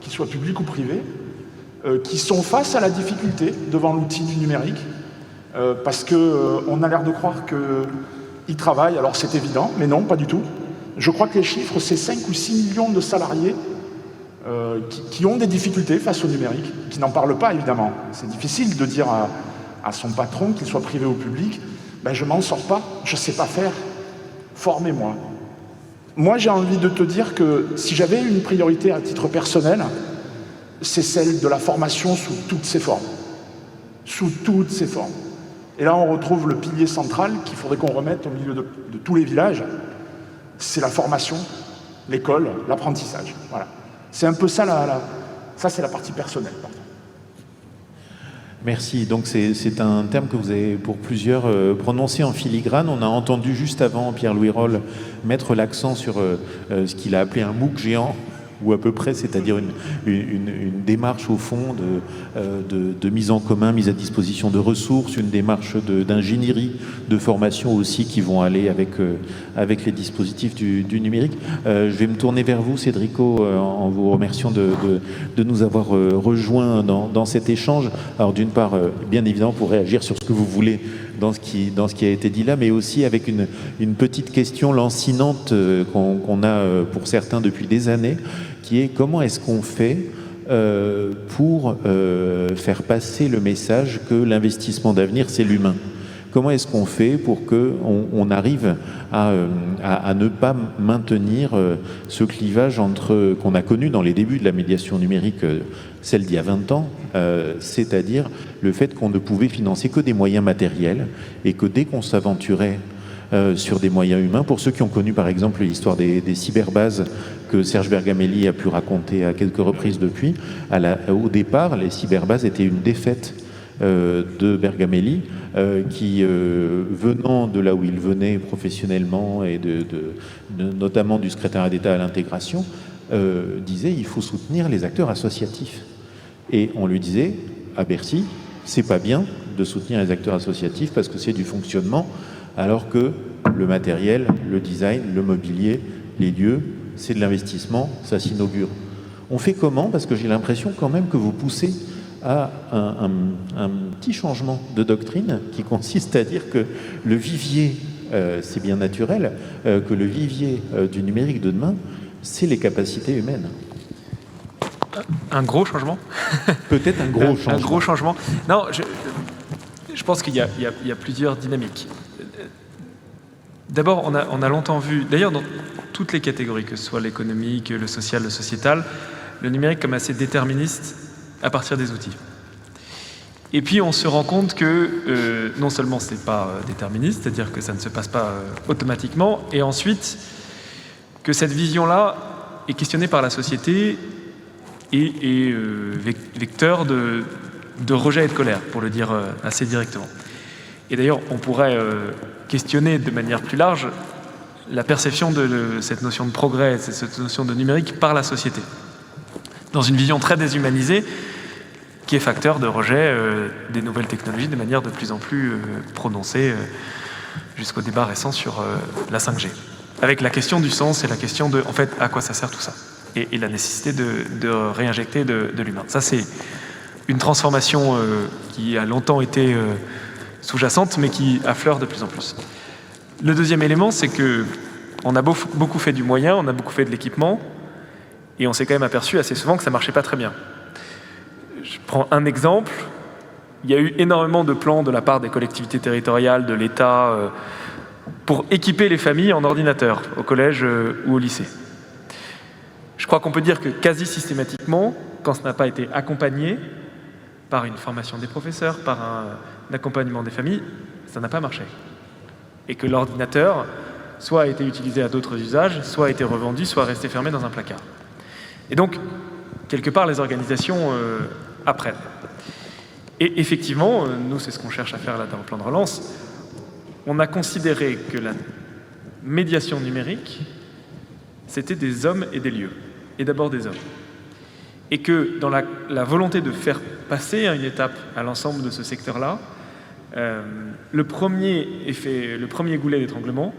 qu'ils soient publics ou privés, qui sont face à la difficulté devant l'outil du numérique, parce qu'on a l'air de croire qu'ils travaillent, alors c'est évident, mais non, pas du tout. Je crois que les chiffres, c'est 5 ou 6 millions de salariés qui ont des difficultés face au numérique, qui n'en parlent pas évidemment. C'est difficile de dire à son patron, qu'il soit privé ou public, ben, je m'en sors pas, je sais pas faire, formez-moi. Moi j'ai envie de te dire que si j'avais une priorité à titre personnel, c'est celle de la formation sous toutes ses formes. Sous toutes ses formes. Et là on retrouve le pilier central qu'il faudrait qu'on remette au milieu de tous les villages, c'est la formation, l'école, l'apprentissage. Voilà. C'est un peu ça, ça c'est la partie personnelle. Pardon. Merci. Donc c'est un terme que vous avez pour plusieurs prononcé en filigrane. On a entendu juste avant Pierre-Louis Rolle mettre l'accent sur ce qu'il a appelé un MOOC géant, ou à peu près, c'est-à-dire une démarche au fond de mise en commun, mise à disposition de ressources, une démarche d'ingénierie, de formation aussi qui vont aller avec les dispositifs du numérique. Je vais me tourner vers vous, Cédrico, en vous remerciant de nous avoir rejoints dans cet échange. Alors d'une part, bien évidemment, pour réagir sur ce que vous voulez dans ce qui a été dit là, mais aussi avec une petite question lancinante qu'on a pour certains depuis des années, qui est comment est-ce qu'on fait pour faire passer le message que l'investissement d'avenir, c'est l'humain? Comment est-ce qu'on fait pour qu'on arrive à ne pas maintenir ce clivage qu'on a connu dans les débuts de la médiation numérique, celle d'il y a 20 ans, c'est-à-dire le fait qu'on ne pouvait financer que des moyens matériels et que dès qu'on s'aventurait sur des moyens humains, pour ceux qui ont connu par exemple l'histoire des cyberbases que Serge Bergamelli a pu raconter à quelques reprises depuis, au départ, les cyberbases étaient une défaite de Bergamelli, qui, venant de là où il venait professionnellement et notamment du secrétariat d'État à l'intégration, disait il faut soutenir les acteurs associatifs. Et on lui disait à Bercy, c'est pas bien de soutenir les acteurs associatifs parce que c'est du fonctionnement, alors que le matériel, le design, le mobilier, les lieux, c'est de l'investissement, ça s'inaugure. On fait comment? Parce que j'ai l'impression quand même que vous poussez à un petit changement de doctrine qui consiste à dire que le vivier, c'est bien naturel, que le vivier du numérique de demain, c'est les capacités humaines. Un gros changement? Peut-être un gros changement. Un gros changement. Non, je pense qu'il y a plusieurs dynamiques. D'abord, on a longtemps vu, d'ailleurs dans toutes les catégories, que ce soit l'économique, le social, le sociétal, le numérique comme assez déterministe à partir des outils. Et puis on se rend compte que non seulement c'est pas déterministe, c'est-à-dire que ça ne se passe pas automatiquement, et ensuite que cette vision-là est questionnée par la société et vecteur de rejet et de colère, pour le dire assez directement. Et d'ailleurs, on pourrait questionner de manière plus large la perception de cette notion de progrès, cette notion de numérique par la société, dans une vision très déshumanisée, qui est facteur de rejet des nouvelles technologies de manière de plus en plus prononcée, jusqu'au débat récent sur la 5G. Avec la question du sens et la question de, en fait, à quoi ça sert tout ça, et la nécessité de réinjecter de l'humain. Ça, c'est une transformation qui a longtemps été sous-jacente, mais qui affleure de plus en plus. Le deuxième élément, c'est qu'on a beaucoup fait du moyen, on a beaucoup fait de l'équipement, et on s'est quand même aperçu assez souvent que ça ne marchait pas très bien. Je prends un exemple. Il y a eu énormément de plans de la part des collectivités territoriales, de l'État, pour équiper les familles en ordinateurs, au collège ou au lycée. Je crois qu'on peut dire que quasi systématiquement, quand ça n'a pas été accompagné par une formation des professeurs, par un accompagnement des familles, ça n'a pas marché. Et que l'ordinateur soit a été utilisé à d'autres usages, soit a été revendu, soit resté fermé dans un placard. Et donc, quelque part, les organisations apprennent. Et effectivement, nous, c'est ce qu'on cherche à faire là dans le plan de relance, on a considéré que la médiation numérique, c'était des hommes et des lieux, et d'abord des hommes. Et que dans la volonté de faire passer à une étape à l'ensemble de ce secteur-là, le premier goulet d'étranglement,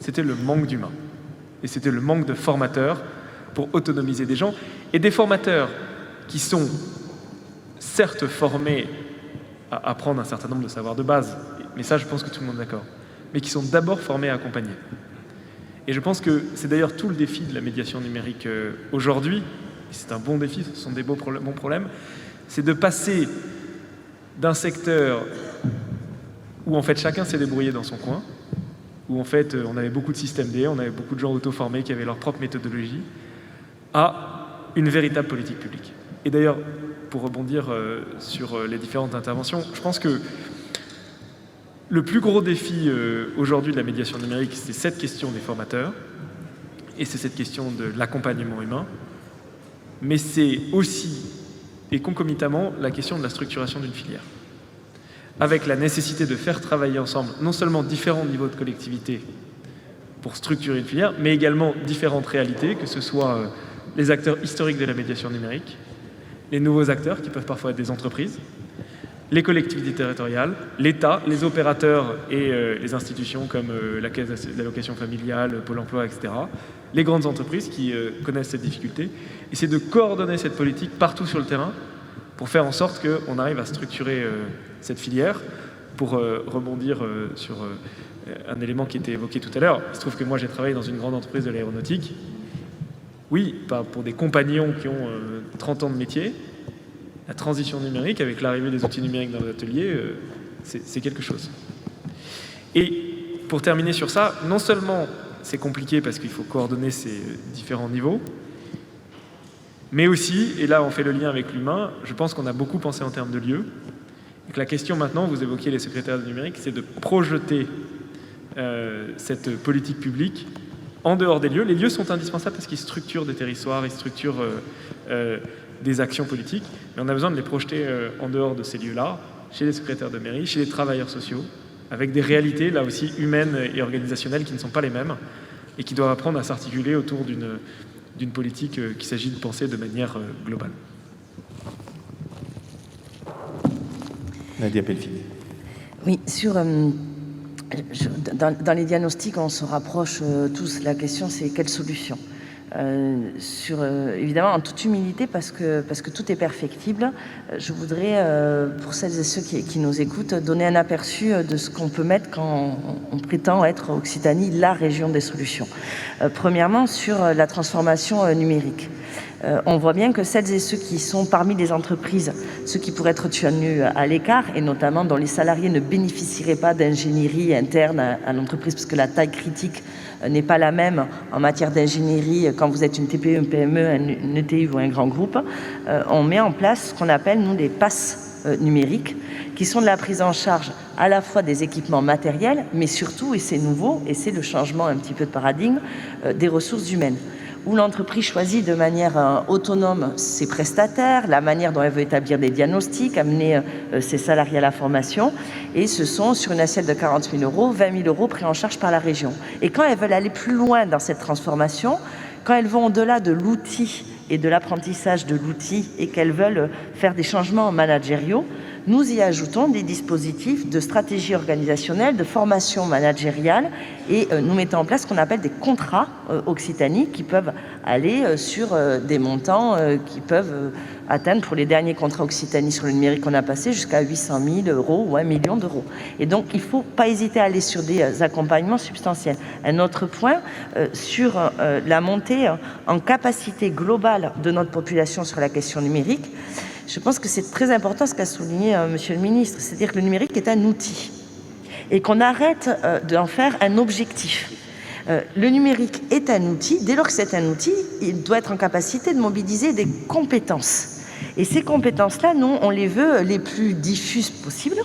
c'était le manque d'humains. Et c'était le manque de formateurs pour autonomiser des gens. Et des formateurs qui sont certes formés à apprendre un certain nombre de savoirs de base, mais ça je pense que tout le monde est d'accord, mais qui sont d'abord formés à accompagner. Et je pense que c'est d'ailleurs tout le défi de la médiation numérique aujourd'hui, et c'est un bon défi, ce sont des bons problèmes, c'est de passer d'un secteur où en fait chacun s'est débrouillé dans son coin, où en fait on avait beaucoup de systèmes D, on avait beaucoup de gens auto-formés qui avaient leur propre méthodologie, à une véritable politique publique. Et d'ailleurs, pour rebondir sur les différentes interventions, je pense que le plus gros défi aujourd'hui de la médiation numérique, c'est cette question des formateurs, et c'est cette question de l'accompagnement humain, mais c'est aussi, et concomitamment, la question de la structuration d'une filière, avec la nécessité de faire travailler ensemble non seulement différents niveaux de collectivité pour structurer une filière, mais également différentes réalités, que ce soit les acteurs historiques de la médiation numérique, les nouveaux acteurs qui peuvent parfois être des entreprises, les collectivités territoriales, l'État, les opérateurs et les institutions comme la Caisse d'allocation familiale, Pôle emploi, etc., les grandes entreprises qui connaissent cette difficulté. Et c'est de coordonner cette politique partout sur le terrain pour faire en sorte qu'on arrive à structurer cette filière. Pour rebondir sur un élément qui était évoqué tout à l'heure, il se trouve que moi j'ai travaillé dans une grande entreprise de l'aéronautique. Oui, pas pour des compagnons qui ont 30 ans de métier. La transition numérique, avec l'arrivée des outils numériques dans les ateliers, c'est quelque chose. Et pour terminer sur ça, non seulement c'est compliqué parce qu'il faut coordonner ces différents niveaux, mais aussi, et là on fait le lien avec l'humain, je pense qu'on a beaucoup pensé en termes de lieux, et que la question maintenant, vous évoquiez les secrétaires du numérique, c'est de projeter cette politique publique en dehors des lieux. Les lieux sont indispensables parce qu'ils structurent des territoires, ils structurent des actions politiques, mais on a besoin de les projeter en dehors de ces lieux-là, chez les secrétaires de mairie, chez les travailleurs sociaux, avec des réalités, là aussi, humaines et organisationnelles qui ne sont pas les mêmes, et qui doivent apprendre à s'articuler autour d'une politique qu'il s'agit de penser de manière globale. Nadia Pelfini. Oui, dans les diagnostics, on se rapproche tous. La question, c'est quelle solution évidemment en toute humilité parce que tout est perfectible. Je voudrais, pour celles et ceux qui nous écoutent, donner un aperçu de ce qu'on peut mettre quand on prétend être Occitanie la région des solutions. Premièrement, sur la transformation numérique. On voit bien que celles et ceux qui sont parmi les entreprises, ceux qui pourraient être tenus à l'écart, et notamment dont les salariés ne bénéficieraient pas d'ingénierie interne à l'entreprise, parce que la taille critique n'est pas la même en matière d'ingénierie quand vous êtes une TPE, une PME, une ETI ou un grand groupe, on met en place ce qu'on appelle, nous, des passes numériques, qui sont de la prise en charge à la fois des équipements matériels, mais surtout, et c'est nouveau, et c'est le changement un petit peu de paradigme, des ressources humaines, où l'entreprise choisit de manière autonome ses prestataires, la manière dont elle veut établir des diagnostics, amener ses salariés à la formation, et ce sont, sur une assiette de 40 000 €, 20 000 € pris en charge par la région. Et quand elles veulent aller plus loin dans cette transformation, quand elles vont au-delà de l'outil et de l'apprentissage de l'outil, et qu'elles veulent faire des changements managériaux, nous y ajoutons des dispositifs de stratégie organisationnelle, de formation managériale, et nous mettons en place ce qu'on appelle des contrats Occitanie qui peuvent aller sur des montants qui peuvent atteindre, pour les derniers contrats Occitanie sur le numérique qu'on a passé, jusqu'à 800 000 € ou 1 million d'euros. Et donc, il ne faut pas hésiter à aller sur des accompagnements substantiels. Un autre point, sur la montée en capacité globale de notre population sur la question numérique, je pense que c'est très important ce qu'a souligné Monsieur le ministre, c'est-à-dire que le numérique est un outil et qu'on arrête d'en faire un objectif. Le numérique est un outil, dès lors que c'est un outil, il doit être en capacité de mobiliser des compétences. Et ces compétences-là, nous, on les veut les plus diffuses possibles,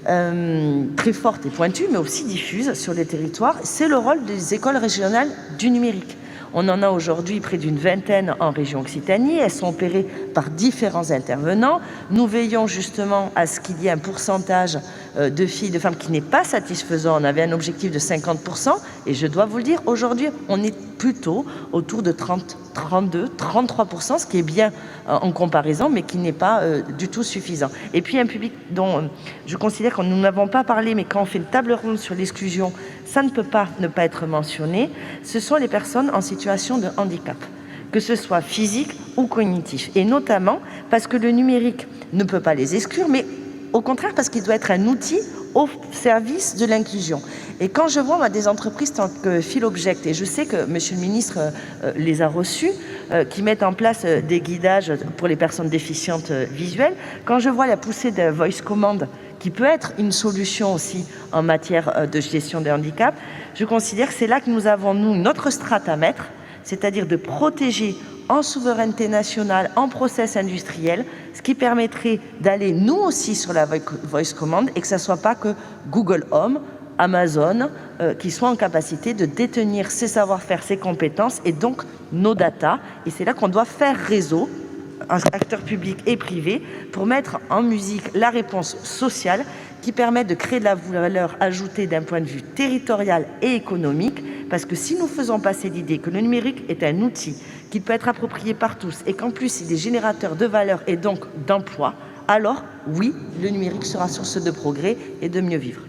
très fortes et pointues, mais aussi diffuses sur les territoires. C'est le rôle des écoles régionales du numérique. On en a aujourd'hui près d'une vingtaine en région Occitanie. Elles sont opérées par différents intervenants. Nous veillons justement à ce qu'il y ait un pourcentage de filles, de femmes qui n'est pas satisfaisant. On avait un objectif de 50%. Et je dois vous le dire, aujourd'hui, on est plutôt autour de 30, 32, 33%, ce qui est bien en comparaison, mais qui n'est pas du tout suffisant. Et puis un public dont je considère que nous n'avons pas parlé, mais quand on fait une table ronde sur l'exclusion, ça ne peut pas ne pas être mentionné, ce sont les personnes en situation de handicap, que ce soit physique ou cognitif. Et notamment parce que le numérique ne peut pas les exclure, mais au contraire parce qu'il doit être un outil au service de l'inclusion. Et quand je vois des entreprises tant que Philobject, et je sais que Monsieur le ministre les a reçus, qui mettent en place des guidages pour les personnes déficientes visuelles, quand je vois la poussée de Voice Command, qui peut être une solution aussi en matière de gestion des handicaps, je considère que c'est là que nous avons, nous, notre strate à mettre, c'est-à-dire de protéger en souveraineté nationale, en process industriel, ce qui permettrait d'aller nous aussi sur la Voice Command et que ça ne soit pas que Google Home, Amazon, qui soient en capacité de détenir ses savoir-faire, ses compétences et donc nos data. Et c'est là qu'on doit faire réseau, acteurs publics et privés, pour mettre en musique la réponse sociale qui permet de créer de la valeur ajoutée d'un point de vue territorial et économique, parce que si nous faisons passer l'idée que le numérique est un outil qui peut être approprié par tous et qu'en plus il est générateur de valeur et donc d'emploi, alors oui, le numérique sera source de progrès et de mieux vivre.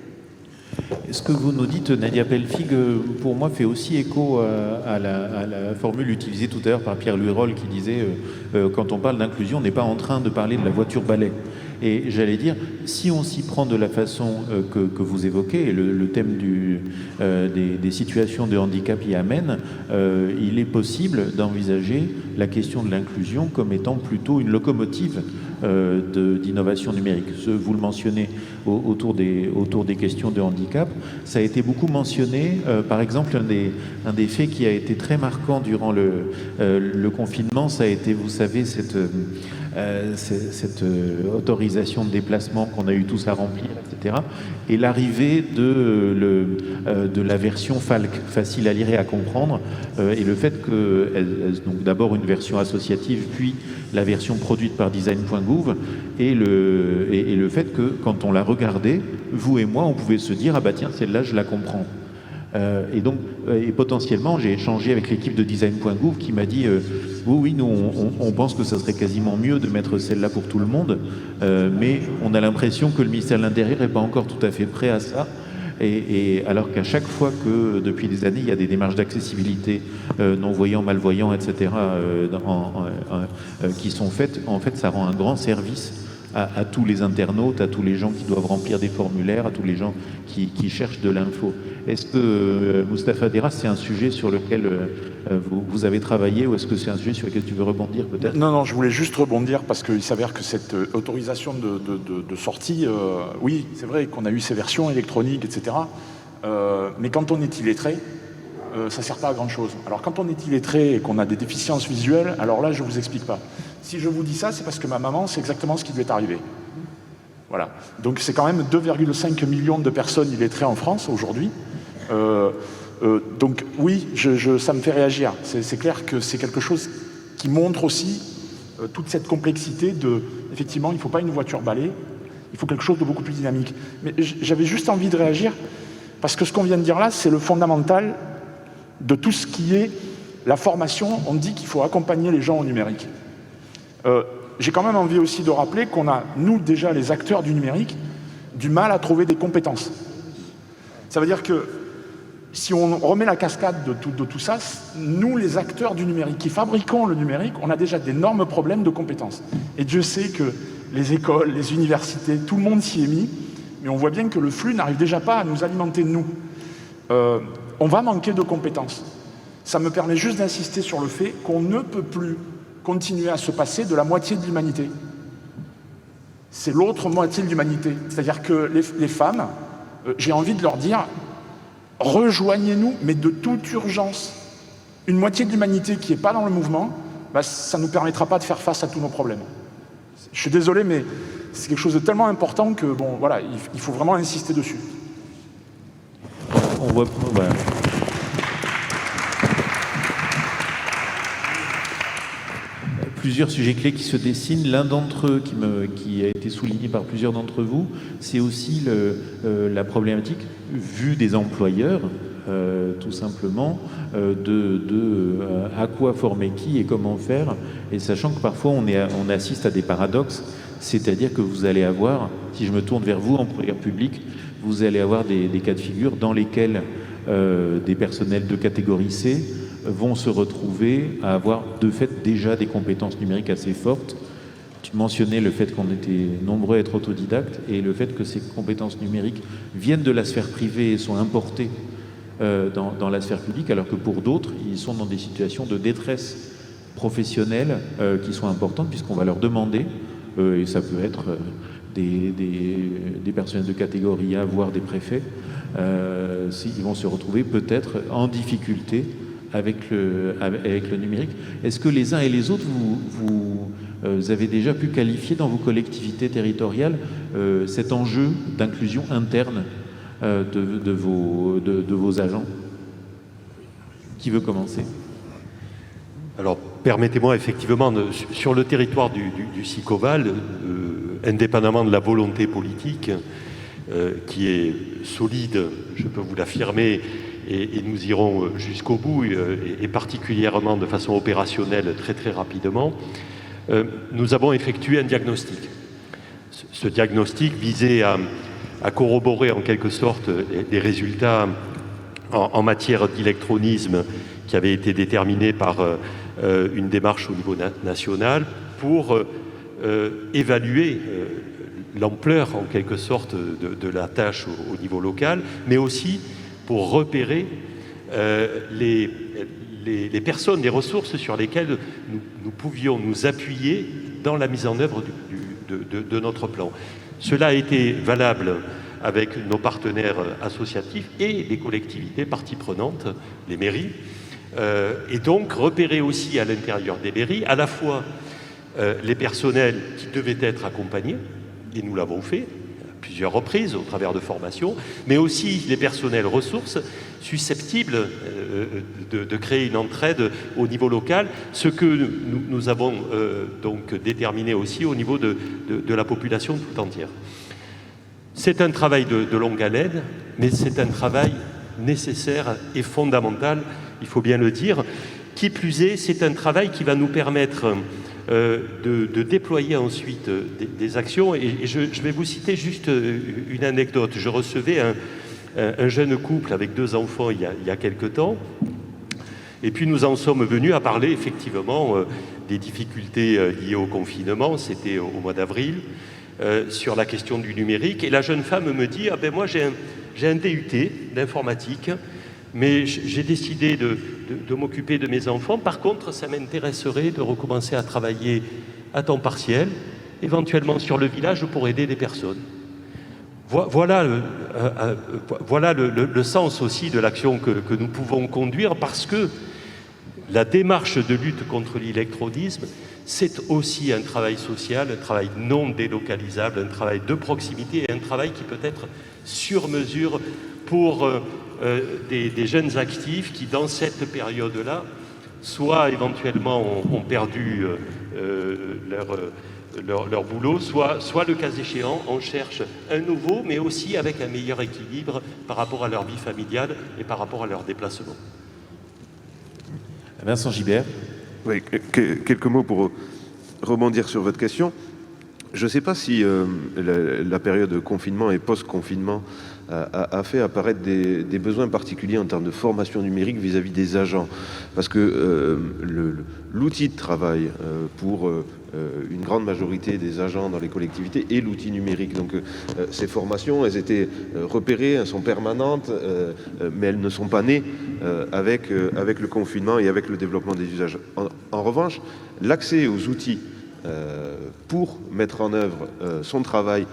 Ce que vous nous dites, Nadia Pelfig, pour moi, fait aussi écho à la formule utilisée tout à l'heure par Pierre Luyroll qui disait quand on parle d'inclusion, on n'est pas en train de parler de la voiture balai. Et j'allais dire, si on s'y prend de la façon que vous évoquez, et le thème des situations de handicap y amène, il est possible d'envisager la question de l'inclusion comme étant plutôt une locomotive d'innovation numérique. Vous le mentionnez autour des questions de handicap. Ça a été beaucoup mentionné. Par exemple, un des faits qui a été très marquant durant le confinement, ça a été, vous savez, cette autorisation de déplacement qu'on a eu tous à remplir, etc. Et l'arrivée de la version FALC, facile à lire et à comprendre, et le fait que, donc d'abord une version associative, puis la version produite par design.gouv, et le fait que quand on l'a regardée, vous et moi, on pouvait se dire « Ah bah tiens, celle-là, je la comprends ». Et donc, potentiellement, j'ai échangé avec l'équipe de design.gouv qui m'a dit oui, nous, on pense que ça serait quasiment mieux de mettre celle-là pour tout le monde, mais on a l'impression que le ministère de l'Intérieur n'est pas encore tout à fait prêt à ça. Et alors qu'à chaque fois que, depuis des années, il y a des démarches d'accessibilité, non-voyants, malvoyants, etc., qui sont faites, en fait, ça rend un grand service à tous les internautes, à tous les gens qui doivent remplir des formulaires, à tous les gens qui cherchent de l'info. Est-ce que, Moustapha Deras, c'est un sujet sur lequel vous avez travaillé, ou est-ce que c'est un sujet sur lequel tu veux rebondir peut-être? Non, je voulais juste rebondir parce qu'il s'avère que cette autorisation de sortie, oui, c'est vrai qu'on a eu ces versions électroniques, etc. Mais quand on est illettré, ça ne sert pas à grand-chose. Alors quand on est illettré et qu'on a des déficiences visuelles, alors là, je ne vous explique pas. Si je vous dis ça, c'est parce que ma maman, c'est exactement ce qui lui est arrivé. Voilà. Donc c'est quand même 2,5 millions de personnes illettrées en France aujourd'hui. Donc oui, ça me fait réagir. C'est clair que c'est quelque chose qui montre aussi toute cette complexité de... Effectivement, il ne faut pas une voiture balai, il faut quelque chose de beaucoup plus dynamique. Mais j'avais juste envie de réagir, parce que ce qu'on vient de dire là, c'est le fondamental de tout ce qui est la formation. On dit qu'il faut accompagner les gens au numérique. J'ai quand même envie aussi de rappeler qu'on a, nous, déjà, les acteurs du numérique, du mal à trouver des compétences. Ça veut dire que si on remet la cascade de tout ça, nous, les acteurs du numérique, qui fabriquons le numérique, on a déjà d'énormes problèmes de compétences. Et Dieu sait que les écoles, les universités, tout le monde s'y est mis, mais on voit bien que le flux n'arrive déjà pas à nous alimenter, nous. On va manquer de compétences. Ça me permet juste d'insister sur le fait qu'on ne peut plus continuer à se passer de la moitié de l'humanité. C'est l'autre moitié de l'humanité. C'est-à-dire que les femmes, j'ai envie de leur dire, rejoignez-nous, mais de toute urgence. Une moitié de l'humanité qui n'est pas dans le mouvement, ça ne nous permettra pas de faire face à tous nos problèmes. Je suis désolé, mais c'est quelque chose de tellement important que, bon, voilà, il faut vraiment insister dessus. On voit... Voilà. Plusieurs sujets clés qui se dessinent. L'un d'entre eux qui a été souligné par plusieurs d'entre vous, c'est aussi la problématique vue des employeurs, tout simplement, à quoi former qui et comment faire, et sachant que parfois on assiste à des paradoxes, c'est-à-dire que vous allez avoir, si je me tourne vers vous, employeur public, vous allez avoir des cas de figure dans lesquels des personnels de catégorie C vont se retrouver à avoir de fait déjà des compétences numériques assez fortes. Tu mentionnais le fait qu'on était nombreux à être autodidactes et le fait que ces compétences numériques viennent de la sphère privée et sont importées dans la sphère publique, alors que pour d'autres, ils sont dans des situations de détresse professionnelle qui sont importantes puisqu'on va leur demander, et ça peut être des personnels de catégorie A, voire des préfets, ils vont se retrouver peut-être en difficulté avec le numérique. Est-ce que les uns et les autres, vous avez déjà pu qualifier dans vos collectivités territoriales cet enjeu d'inclusion interne de vos agents? Qui veut commencer? Alors, permettez-moi effectivement, sur le territoire du Sicoval, indépendamment de la volonté politique, qui est solide, je peux vous l'affirmer, et nous irons jusqu'au bout, et particulièrement de façon opérationnelle très très rapidement, nous avons effectué un diagnostic. Ce diagnostic visait à corroborer en quelque sorte les résultats en matière d'électronisme qui avaient été déterminés par une démarche au niveau national pour évaluer l'ampleur en quelque sorte de la tâche au niveau local, mais aussi pour repérer les personnes, les ressources sur lesquelles nous pouvions nous appuyer dans la mise en œuvre de notre plan. Cela a été valable avec nos partenaires associatifs et les collectivités parties prenantes, les mairies, et donc repérer aussi à l'intérieur des mairies à la fois les personnels qui devaient être accompagnés, et nous l'avons fait à plusieurs reprises au travers de formations, mais aussi les personnels ressources susceptibles de créer une entraide au niveau local, ce que nous avons donc déterminé aussi au niveau de la population tout entière. C'est un travail de longue haleine, mais c'est un travail nécessaire et fondamental, il faut bien le dire. Qui plus est, c'est un travail qui va nous permettre de déployer ensuite des actions. Et je vais vous citer juste une anecdote. Je recevais un jeune couple avec 2 enfants il y a quelque temps. Et puis nous en sommes venus à parler effectivement des difficultés liées au confinement, c'était au mois d'avril, sur la question du numérique. Et la jeune femme me dit, ah ben moi j'ai un DUT d'informatique, mais j'ai décidé de m'occuper de mes enfants. Par contre, ça m'intéresserait de recommencer à travailler à temps partiel, éventuellement sur le village pour aider des personnes. Voilà le sens aussi de l'action que nous pouvons conduire, parce que la démarche de lutte contre l'électronisme, c'est aussi un travail social, un travail non délocalisable, un travail de proximité et un travail qui peut être sur mesure pour des jeunes actifs qui, dans cette période-là, soit éventuellement ont perdu leur boulot, soit le cas échéant, on cherche un nouveau, mais aussi avec un meilleur équilibre par rapport à leur vie familiale et par rapport à leur déplacement. Vincent Gibert. Oui, quelques mots pour rebondir sur votre question. Je ne sais pas si la période de confinement et post-confinement a fait apparaître des besoins particuliers en termes de formation numérique vis-à-vis des agents. Parce que l'outil de travail pour une grande majorité des agents dans les collectivités est l'outil numérique. Donc ces formations, elles étaient repérées, elles sont permanentes, mais elles ne sont pas nées avec le confinement et avec le développement des usages. En revanche, l'accès aux outils pour mettre en œuvre son travail,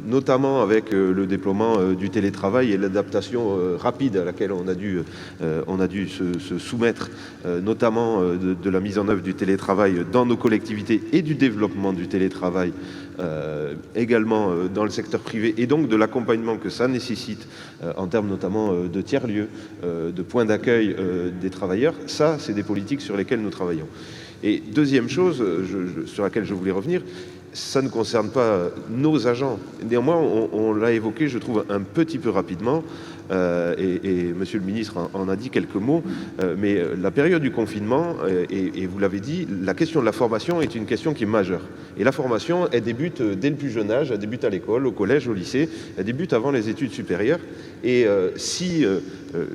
notamment avec le déploiement du télétravail et l'adaptation rapide à laquelle on a dû se soumettre, notamment de la mise en œuvre du télétravail dans nos collectivités et du développement du télétravail également dans le secteur privé, et donc de l'accompagnement que ça nécessite en termes notamment de tiers-lieux, de points d'accueil des travailleurs. Ça, c'est des politiques sur lesquelles nous travaillons. Et deuxième chose sur laquelle je voulais revenir, ça ne concerne pas nos agents. Néanmoins, on l'a évoqué, je trouve, un petit peu rapidement, et Monsieur le ministre en a dit quelques mots, mais la période du confinement, et vous l'avez dit, la question de la formation est une question qui est majeure. Et la formation, elle débute dès le plus jeune âge, elle débute à l'école, au collège, au lycée, elle débute avant les études supérieures. Et si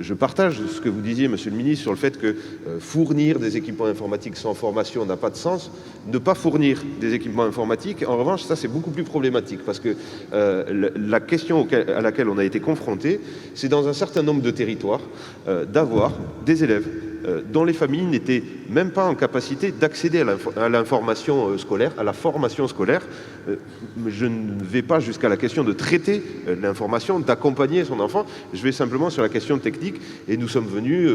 je partage ce que vous disiez, Monsieur le ministre, sur le fait que fournir des équipements informatiques sans formation n'a pas de sens, ne pas fournir des équipements informatiques, en revanche, ça c'est beaucoup plus problématique, parce que la question à laquelle on a été confronté, c'est dans un certain nombre de territoires d'avoir des élèves dont les familles n'étaient même pas en capacité d'accéder à l'information scolaire, à la formation scolaire. Je ne vais pas jusqu'à la question de traiter l'information, d'accompagner son enfant. Je vais simplement sur la question technique, et nous sommes venus,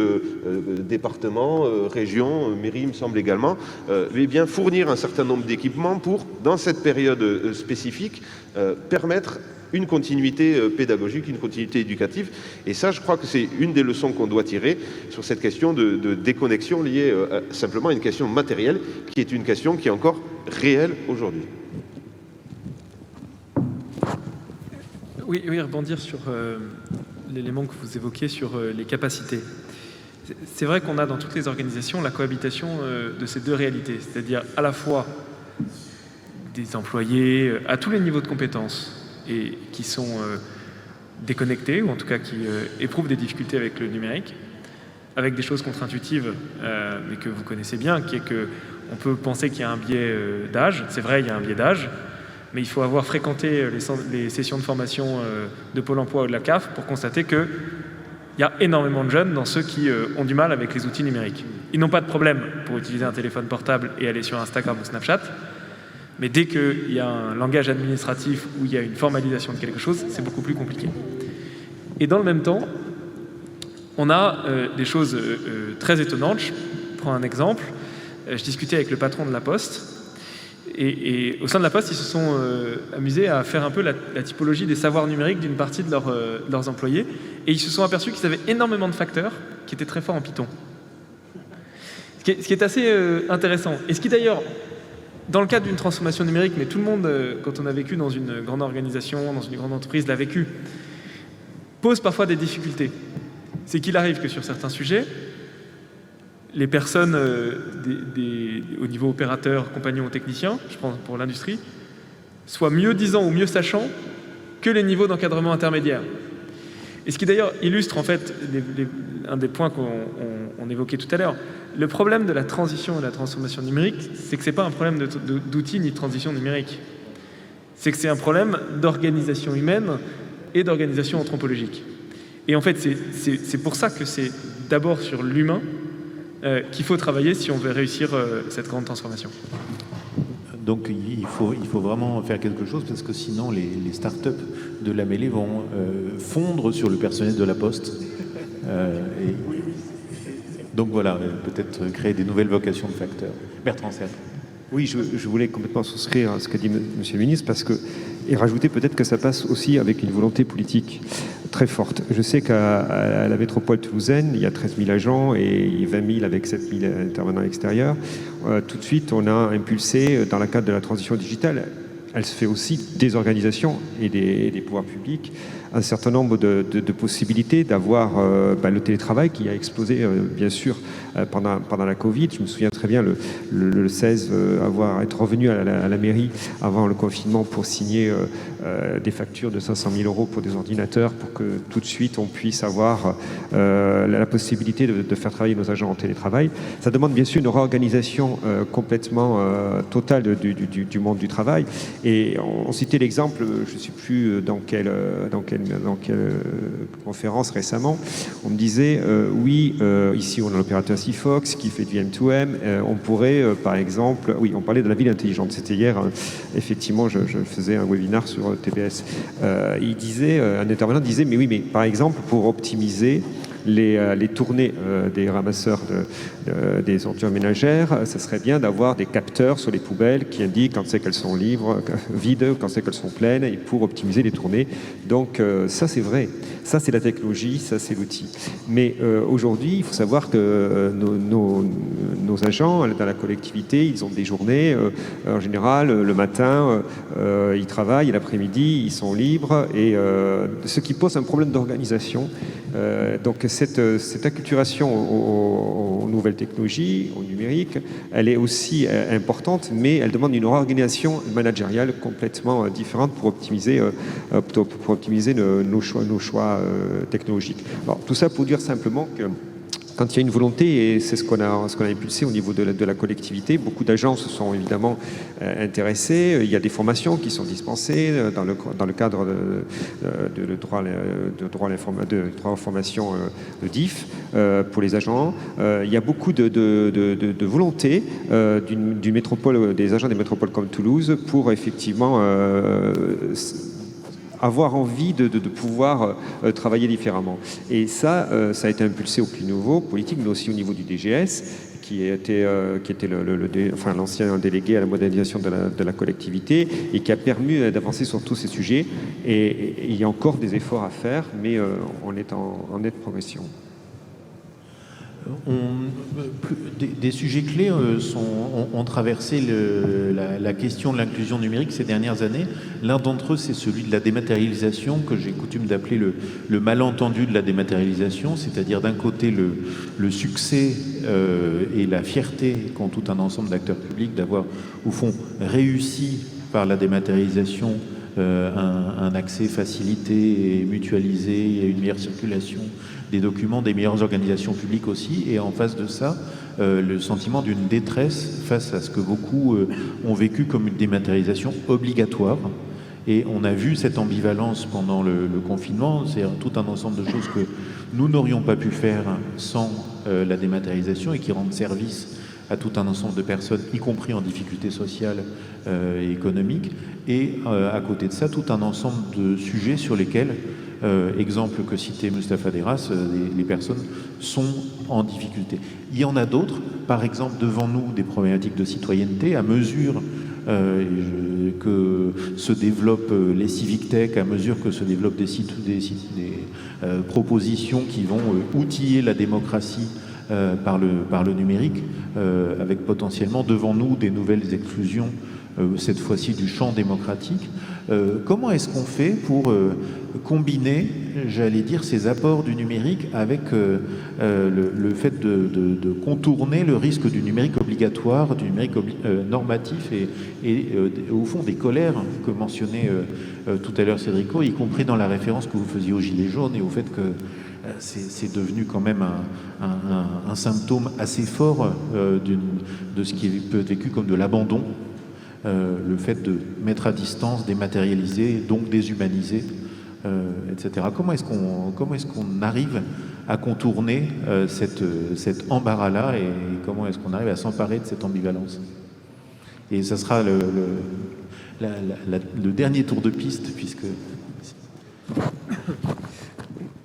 département, région, mairie, il me semble également, mais bien fournir un certain nombre d'équipements pour, dans cette période spécifique, permettre une continuité pédagogique, une continuité éducative. Et ça, je crois que c'est une des leçons qu'on doit tirer sur cette question de déconnexion liée simplement à une question matérielle, qui est une question qui est encore réelle aujourd'hui. Oui, rebondir sur l'élément que vous évoquez sur les capacités. C'est vrai qu'on a dans toutes les organisations la cohabitation de ces deux réalités, c'est-à-dire à la fois des employés à tous les niveaux de compétences et qui sont déconnectés, ou en tout cas qui éprouvent des difficultés avec le numérique, avec des choses contre-intuitives, mais que vous connaissez bien, qui est qu'on peut penser qu'il y a un biais d'âge. C'est vrai, il y a un biais d'âge, mais il faut avoir fréquenté les sessions de formation de Pôle emploi ou de la CAF pour constater qu'il y a énormément de jeunes dans ceux qui ont du mal avec les outils numériques. Ils n'ont pas de problème pour utiliser un téléphone portable et aller sur Instagram ou Snapchat, mais dès qu'il y a un langage administratif où il y a une formalisation de quelque chose, c'est beaucoup plus compliqué. Et dans le même temps, on a des choses très étonnantes. Je prends un exemple. Je discutais avec le patron de la Poste, et au sein de la Poste, ils se sont amusés à faire un peu la typologie des savoirs numériques d'une partie de leurs employés, et ils se sont aperçus qu'ils avaient énormément de facteurs qui étaient très forts en Python. Ce qui est assez intéressant. Et ce qui d'ailleurs, dans le cadre d'une transformation numérique, mais tout le monde, quand on a vécu dans une grande organisation, dans une grande entreprise, l'a vécu, pose parfois des difficultés. C'est qu'il arrive que sur certains sujets, les personnes au niveau opérateur, compagnon ou technicien, je pense pour l'industrie, soient mieux disant ou mieux sachant que les niveaux d'encadrement intermédiaires. Et ce qui d'ailleurs illustre en fait un des points qu'on évoquait tout à l'heure. Le problème de la transition et de la transformation numérique, c'est que ce n'est pas un problème d'outils ni de transition numérique. C'est que c'est un problème d'organisation humaine et d'organisation anthropologique. Et en fait, c'est pour ça que c'est d'abord sur l'humain qu'il faut travailler si on veut réussir cette grande transformation. Donc il faut vraiment faire quelque chose parce que sinon les startups de la mêlée vont fondre sur le personnel de la Poste. Donc voilà, peut-être créer des nouvelles vocations de facteurs. Bertrand Serre. Oui, je voulais complètement souscrire à ce qu'a dit M. le ministre, et rajouter peut-être que ça passe aussi avec une volonté politique très forte. Je sais qu'à la métropole toulousaine, il y a 13 000 agents et 20 000 avec 7 000 intervenants extérieurs. Tout de suite, on a impulsé, dans le cadre de la transition digitale, elle se fait aussi des organisations et des pouvoirs publics, un certain nombre de possibilités d'avoir le télétravail qui a explosé, bien sûr, pendant la Covid. Je me souviens très bien, le 16, être revenu à la mairie avant le confinement pour signer des factures de 500 000 € pour des ordinateurs, pour que tout de suite on puisse avoir la possibilité de faire travailler nos agents en télétravail. Ça demande bien sûr une réorganisation complètement totale du monde du travail. Et on citait l'exemple, je ne sais plus dans quelle conférence récemment, on me disait ici on a l'opérateur Sigfox qui fait du M2M, on pourrait par exemple, on parlait de la ville intelligente, c'était hier, effectivement je faisais un webinaire sur TBS, un intervenant disait mais par exemple pour optimiser les tournées des ramasseurs des ordures ménagères, ça serait bien d'avoir des capteurs sur les poubelles qui indiquent quand c'est qu'elles sont vides, quand c'est qu'elles sont pleines, et pour optimiser les tournées. Donc ça c'est vrai, ça c'est la technologie, ça c'est l'outil. Mais aujourd'hui, il faut savoir que nos agents dans la collectivité, ils ont des journées, en général, le matin, ils travaillent, et l'après-midi, ils sont libres, et ce qui pose un problème d'organisation. Donc cette acculturation aux nouvelles technologies, au numérique, elle est aussi importante, mais elle demande une organisation managériale complètement différente pour optimiser nos choix technologiques. Alors, tout ça pour dire simplement que quand il y a une volonté, et c'est ce qu'on a impulsé au niveau de la collectivité, beaucoup d'agents se sont évidemment intéressés. Il y a des formations qui sont dispensées dans le cadre de droit aux formations de DIF pour les agents. Il y a beaucoup de volonté d'une métropole, des agents des métropoles comme Toulouse, pour effectivement avoir envie de pouvoir travailler différemment. Et ça a été impulsé au plus niveau politique, mais aussi au niveau du DGS, qui était l'ancien délégué à la modernisation de la collectivité, et qui a permis d'avancer sur tous ces sujets. Et il y a encore des efforts à faire, mais on est en nette progression. Des sujets clés ont traversé la question de l'inclusion numérique ces dernières années. L'un d'entre eux, c'est celui de la dématérialisation, que j'ai coutume d'appeler le malentendu de la dématérialisation, c'est-à-dire d'un côté le succès et la fierté qu'ont tout un ensemble d'acteurs publics d'avoir, au fond, réussi par la dématérialisation un accès facilité et mutualisé, et une meilleure circulation des documents, des meilleures organisations publiques aussi, et en face de ça, le sentiment d'une détresse face à ce que beaucoup ont vécu comme une dématérialisation obligatoire. Et on a vu cette ambivalence pendant le confinement, c'est tout un ensemble de choses que nous n'aurions pas pu faire sans la dématérialisation, et qui rendent service à tout un ensemble de personnes, y compris en difficulté sociale et économique, et à côté de ça, tout un ensemble de sujets sur lesquels, exemple que citait Mustapha Deras, les personnes sont en difficulté. Il y en a d'autres, par exemple devant nous des problématiques de citoyenneté, à mesure que se développent les civic tech, à mesure que se développent des propositions qui vont outiller la démocratie par le numérique, avec potentiellement devant nous des nouvelles exclusions cette fois-ci du champ démocratique. Comment est-ce qu'on fait pour combiner, j'allais dire, ces apports du numérique avec le fait de contourner le risque du numérique obligatoire, du numérique normatif et au fond des colères que mentionnait tout à l'heure Cédrico, y compris dans la référence que vous faisiez aux Gilets jaunes et au fait que c'est devenu quand même un symptôme assez fort de ce qui peut être vécu comme de l'abandon, le fait de mettre à distance, dématérialiser, donc déshumaniser, etc. Comment est-ce qu'on arrive à contourner cet embarras-là et comment est-ce qu'on arrive à s'emparer de cette ambivalence? Et ça sera le dernier tour de piste, puisque...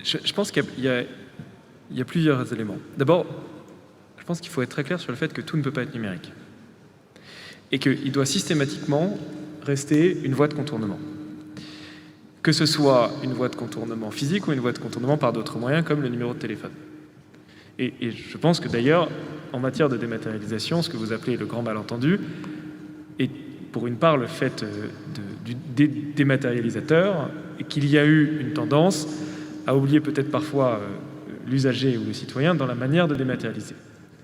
Je pense qu'il y a plusieurs éléments. D'abord, je pense qu'il faut être très clair sur le fait que tout ne peut pas être numérique. Et qu'il doit systématiquement rester une voie de contournement. Que ce soit une voie de contournement physique ou une voie de contournement par d'autres moyens, comme le numéro de téléphone. Et je pense que d'ailleurs, en matière de dématérialisation, ce que vous appelez le grand malentendu, est pour une part le fait du dématérialisateur, et qu'il y a eu une tendance à oublier peut-être parfois l'usager ou le citoyen dans la manière de dématérialiser.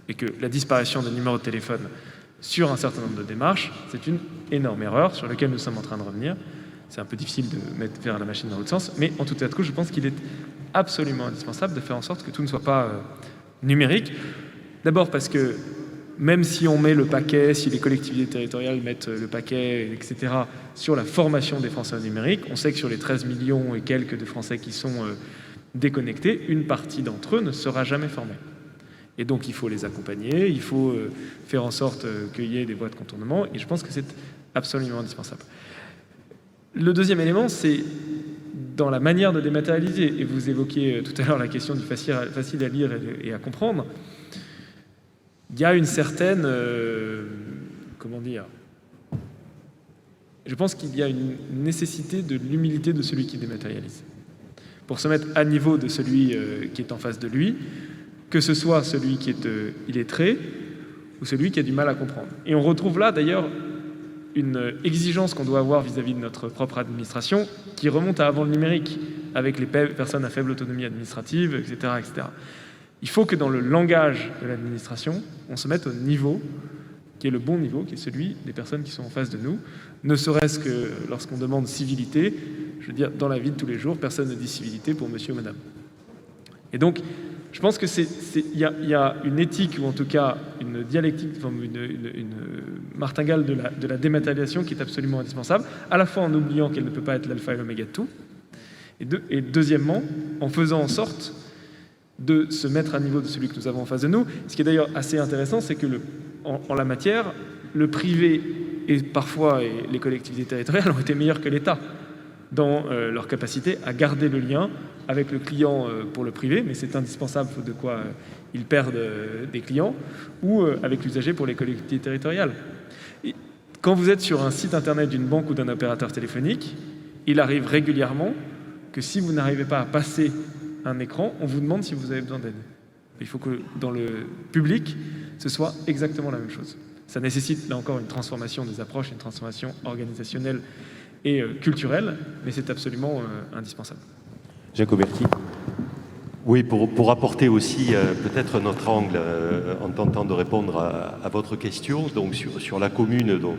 Et que la disparition de numéro de téléphone sur un certain nombre de démarches, c'est une énorme erreur sur laquelle nous sommes en train de revenir. C'est un peu difficile de mettre vers la machine dans l'autre sens, mais en tout cas de cause, je pense qu'il est absolument indispensable de faire en sorte que tout ne soit pas numérique. D'abord parce que même si on met le paquet, si les collectivités territoriales mettent le paquet, etc., sur la formation des Français au numérique, on sait que sur les 13 millions et quelques de Français qui sont déconnectés, une partie d'entre eux ne sera jamais formée. Et donc il faut les accompagner, il faut faire en sorte qu'il y ait des voies de contournement, et je pense que c'est absolument indispensable. Le deuxième élément, c'est dans la manière de dématérialiser, et vous évoquiez tout à l'heure la question du facile à lire et à comprendre. Il y a une certaine... comment dire? Je pense qu'il y a une nécessité de l'humilité de celui qui dématérialise. Pour se mettre à niveau de celui qui est en face de lui, que ce soit celui qui est illettré ou celui qui a du mal à comprendre. Et on retrouve là, d'ailleurs, une exigence qu'on doit avoir vis-à-vis de notre propre administration qui remonte à avant le numérique, avec les personnes à faible autonomie administrative, etc., etc. Il faut que dans le langage de l'administration, on se mette au niveau qui est le bon niveau, qui est celui des personnes qui sont en face de nous, ne serait-ce que lorsqu'on demande civilité. Je veux dire, dans la vie de tous les jours, personne ne dit civilité pour monsieur ou madame. Et donc, je pense que il y a une éthique, ou en tout cas une dialectique, une martingale de la dématérialisation qui est absolument indispensable, à la fois en oubliant qu'elle ne peut pas être l'alpha et l'oméga de tout, et deuxièmement, en faisant en sorte de se mettre à niveau de celui que nous avons en face de nous. Ce qui est d'ailleurs assez intéressant, c'est que en la matière, le privé et parfois les collectivités territoriales ont été meilleurs que l'État dans leur capacité à garder le lien avec le client pour le privé, mais c'est indispensable, faute de quoi ils perdent des clients, ou avec l'usager pour les collectivités territoriales. Et quand vous êtes sur un site internet d'une banque ou d'un opérateur téléphonique, il arrive régulièrement que si vous n'arrivez pas à passer un écran, on vous demande si vous avez besoin d'aide. Il faut que dans le public, ce soit exactement la même chose. Ça nécessite, là encore, une transformation des approches, une transformation organisationnelle et culturelle, mais c'est absolument indispensable. Jacoberti. Oui, pour apporter aussi peut-être notre angle en tentant de répondre à votre question, donc sur la commune dont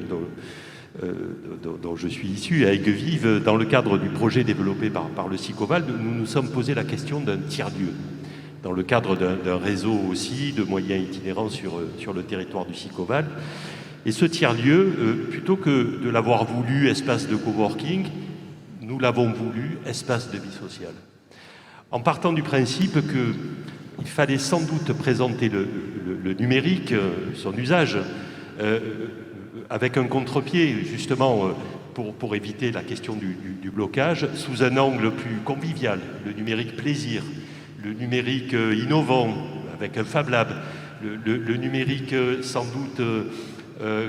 je suis issu, à Aigues-Vives, dans le cadre du projet développé par le SICOVAL, nous nous sommes posé la question d'un tiers-lieu, dans le cadre d'un réseau aussi de moyens itinérants sur le territoire du SICOVAL. Et ce tiers-lieu, plutôt que de l'avoir voulu espace de coworking, nous l'avons voulu espace de vie sociale. En partant du principe qu'il fallait sans doute présenter le numérique, son usage, avec un contre-pied, justement, pour éviter la question du blocage, sous un angle plus convivial, le numérique plaisir, le numérique innovant, avec un Fab Lab, le numérique sans doute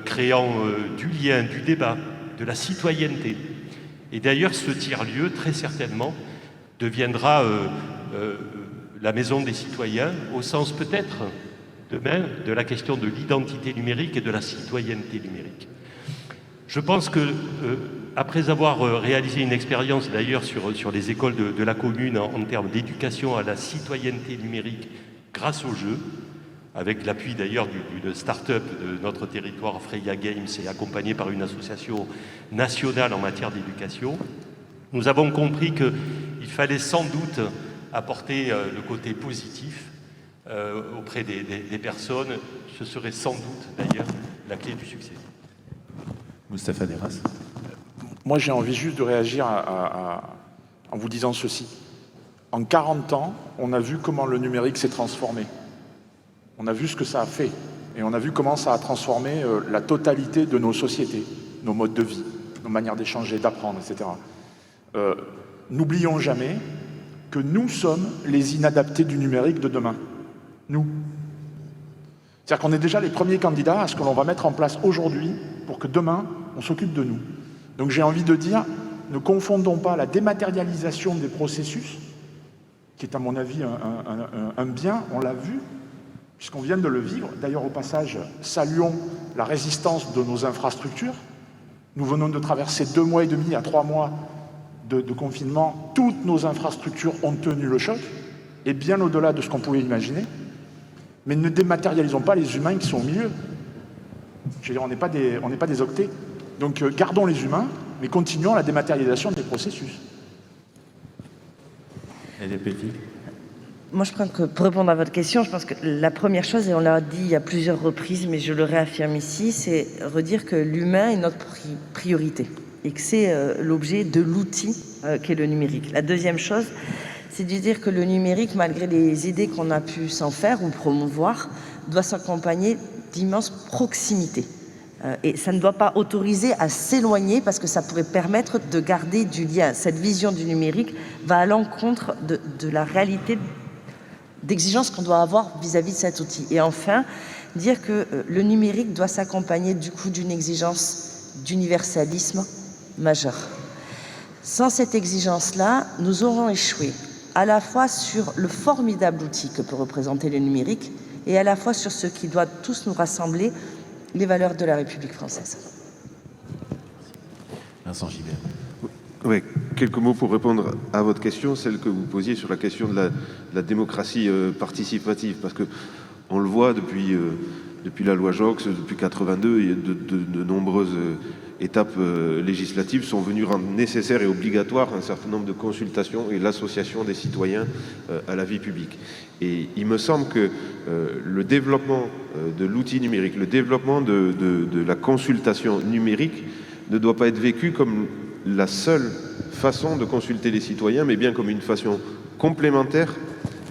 créant du lien, du débat, de la citoyenneté. Et d'ailleurs, ce tiers-lieu, très certainement, deviendra la maison des citoyens, au sens peut-être, demain, de la question de l'identité numérique et de la citoyenneté numérique. Je pense que, après avoir réalisé une expérience d'ailleurs sur les écoles de la commune en termes d'éducation à la citoyenneté numérique grâce au jeu, avec l'appui d'ailleurs d'une start-up de notre territoire, Freya Games, et accompagnée par une association nationale en matière d'éducation, nous avons compris qu'il fallait sans doute apporter le côté positif auprès des personnes. Ce serait sans doute d'ailleurs la clé du succès. Moustapha Deras. Moi, j'ai envie juste de réagir en vous disant ceci. En 40 ans, on a vu comment le numérique s'est transformé. On a vu ce que ça a fait. Et on a vu comment ça a transformé la totalité de nos sociétés, nos modes de vie, nos manières d'échanger, d'apprendre, etc. N'oublions jamais que nous sommes les inadaptés du numérique de demain. Nous. C'est-à-dire qu'on est déjà les premiers candidats à ce que l'on va mettre en place aujourd'hui pour que demain, on s'occupe de nous. Donc j'ai envie de dire, ne confondons pas la dématérialisation des processus, qui est à mon avis un bien, on l'a vu, puisqu'on vient de le vivre. D'ailleurs, au passage, saluons la résistance de nos infrastructures. Nous venons de traverser 2 mois et demi à 3 mois de confinement. Toutes nos infrastructures ont tenu le choc, et bien au-delà de ce qu'on pouvait imaginer. Mais ne dématérialisons pas les humains qui sont au milieu. Je veux dire, on n'est pas des octets. Donc gardons les humains, mais continuons la dématérialisation des processus. Moi, je pense que pour répondre à votre question, je pense que la première chose, et on l'a dit à plusieurs reprises, mais je le réaffirme ici, c'est redire que l'humain est notre priorité et que c'est l'objet de l'outil qu'est le numérique. La deuxième chose, c'est de dire que le numérique, malgré les idées qu'on a pu s'en faire ou promouvoir, doit s'accompagner d'immenses proximités. Et ça ne doit pas autoriser à s'éloigner parce que ça pourrait permettre de garder du lien. Cette vision du numérique va à l'encontre de la réalité d'exigence qu'on doit avoir vis-à-vis de cet outil. Et enfin, dire que le numérique doit s'accompagner du coup d'une exigence d'universalisme majeur. Sans cette exigence-là, nous aurons échoué à la fois sur le formidable outil que peut représenter le numérique et à la fois sur ce qui doit tous nous rassembler, les valeurs de la République française. Vincent Gilbert. Oui, quelques mots pour répondre à votre question, celle que vous posiez sur la question de la démocratie participative, parce que on le voit depuis la loi Joxe, depuis 82, il y a de nombreuses étapes législatives sont venues rendre nécessaire et obligatoire un certain nombre de consultations et l'association des citoyens à la vie publique. Et il me semble que le développement de l'outil numérique, le développement de la consultation numérique ne doit pas être vécu comme la seule façon de consulter les citoyens, mais bien comme une façon complémentaire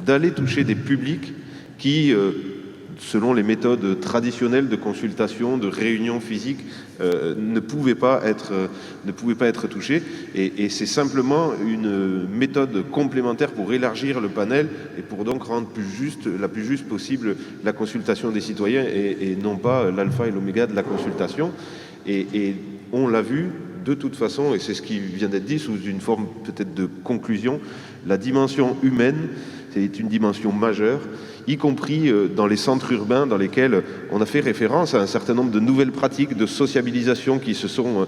d'aller toucher des publics qui, selon les méthodes traditionnelles de consultation, de réunion physique, ne pouvaient pas être touchés. Et c'est simplement une méthode complémentaire pour élargir le panel et pour donc rendre la plus juste possible la consultation des citoyens et non pas l'alpha et l'oméga de la consultation. Et on l'a vu, de toute façon, et c'est ce qui vient d'être dit sous une forme peut-être de conclusion, la dimension humaine, c'est une dimension majeure, y compris dans les centres urbains dans lesquels on a fait référence à un certain nombre de nouvelles pratiques de sociabilisation qui se sont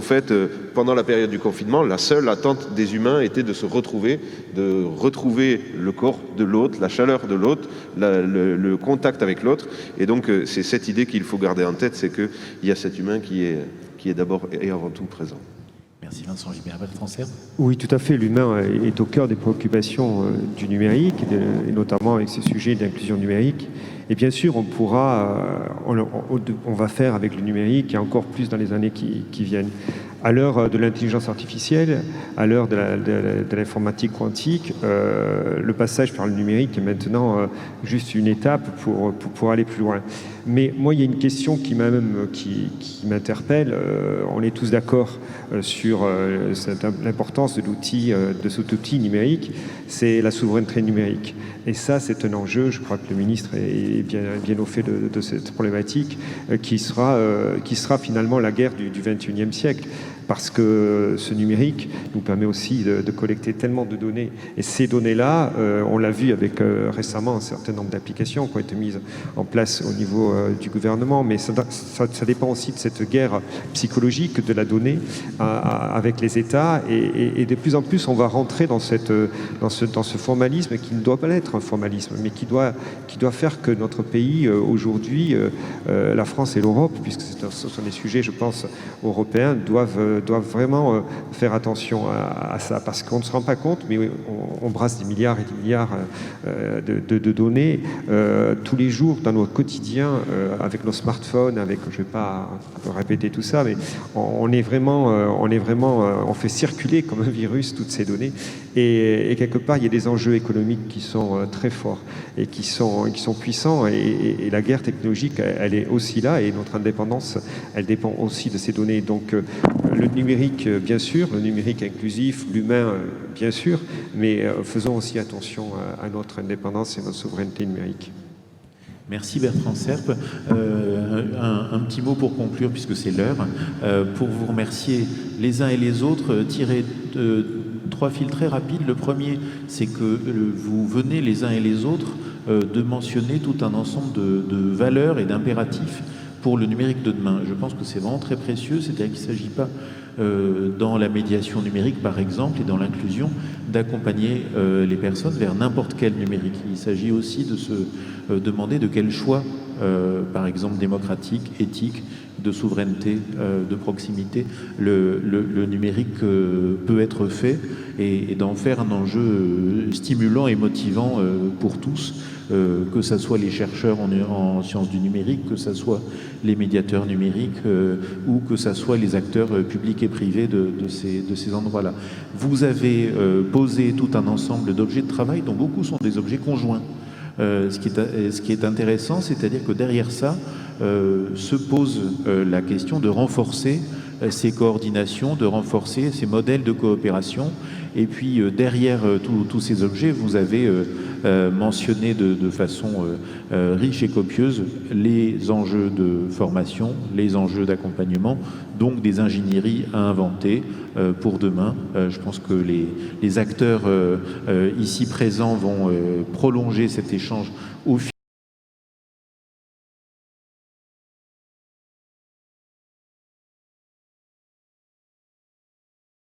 faites pendant la période du confinement. La seule attente des humains était de retrouver le corps de l'autre, la chaleur de l'autre, le contact avec l'autre. Et donc c'est cette idée qu'il faut garder en tête, c'est qu'il y a cet humain qui est d'abord et avant tout présent. Merci Vincent Gilbert. Bertrand Serre. Oui, tout à fait. L'humain est au cœur des préoccupations du numérique, et notamment avec ces sujets d'inclusion numérique. Et bien sûr, on va faire avec le numérique et encore plus dans les années qui viennent. À l'heure de l'intelligence artificielle, à l'heure de l'informatique quantique, le passage par le numérique est maintenant juste une étape pour aller plus loin. Mais moi, il y a une question qui m'interpelle. On est tous d'accord sur l'importance de cet outil numérique, c'est la souveraineté numérique. Et ça, c'est un enjeu, je crois que le ministre est bien au fait de cette problématique, qui sera finalement la guerre du XXIe siècle. parce que ce numérique nous permet aussi de collecter tellement de données. Et ces données-là, on l'a vu avec récemment un certain nombre d'applications qui ont été mises en place au niveau du gouvernement, mais ça dépend aussi de cette guerre psychologique de la donnée avec les États, et de plus en plus on va rentrer dans ce formalisme qui ne doit pas être un formalisme, mais qui doit faire que notre pays aujourd'hui, la France et l'Europe, puisque ce sont des sujets, je pense, européens, doivent vraiment faire attention à ça, parce qu'on ne se rend pas compte, mais on brasse des milliards et des milliards de données tous les jours dans notre quotidien, avec nos smartphones, je ne vais pas répéter tout ça, mais on fait circuler comme un virus toutes ces données, et quelque part il y a des enjeux économiques qui sont très forts et qui sont puissants, et la guerre technologique, elle est aussi là, et notre indépendance, elle dépend aussi de ces données. Donc le numérique, bien sûr, le numérique inclusif, l'humain, bien sûr, mais faisons aussi attention à notre indépendance et notre souveraineté numérique. Merci Bertrand Serpe. Un petit mot pour conclure, puisque c'est l'heure, pour vous remercier les uns et les autres, tirer 3 fils très rapides. Le premier, c'est que vous venez les uns et les autres de mentionner tout un ensemble de valeurs et d'impératifs pour le numérique de demain. Je pense que c'est vraiment très précieux, c'est-à-dire qu'il ne s'agit pas, dans la médiation numérique par exemple et dans l'inclusion, d'accompagner les personnes vers n'importe quel numérique. Il s'agit aussi de se demander de quel choix, par exemple démocratique, éthique, de souveraineté, de proximité, le numérique peut être fait, et d'en faire un enjeu stimulant et motivant pour tous, que ce soit les chercheurs en sciences du numérique, que ce soit les médiateurs numériques, ou que ce soit les acteurs publics et privés de ces endroits-là. Vous avez posé tout un ensemble d'objets de travail dont beaucoup sont des objets conjoints. Ce qui est intéressant, c'est-à-dire que derrière ça se pose la question de renforcer ces coordinations, de renforcer ces modèles de coopération. Et puis derrière tous ces objets, vous avez mentionné de façon riche et copieuse les enjeux de formation, les enjeux d'accompagnement, donc des ingénieries à inventer pour demain. Je pense que les acteurs ici présents vont prolonger cet échange au fil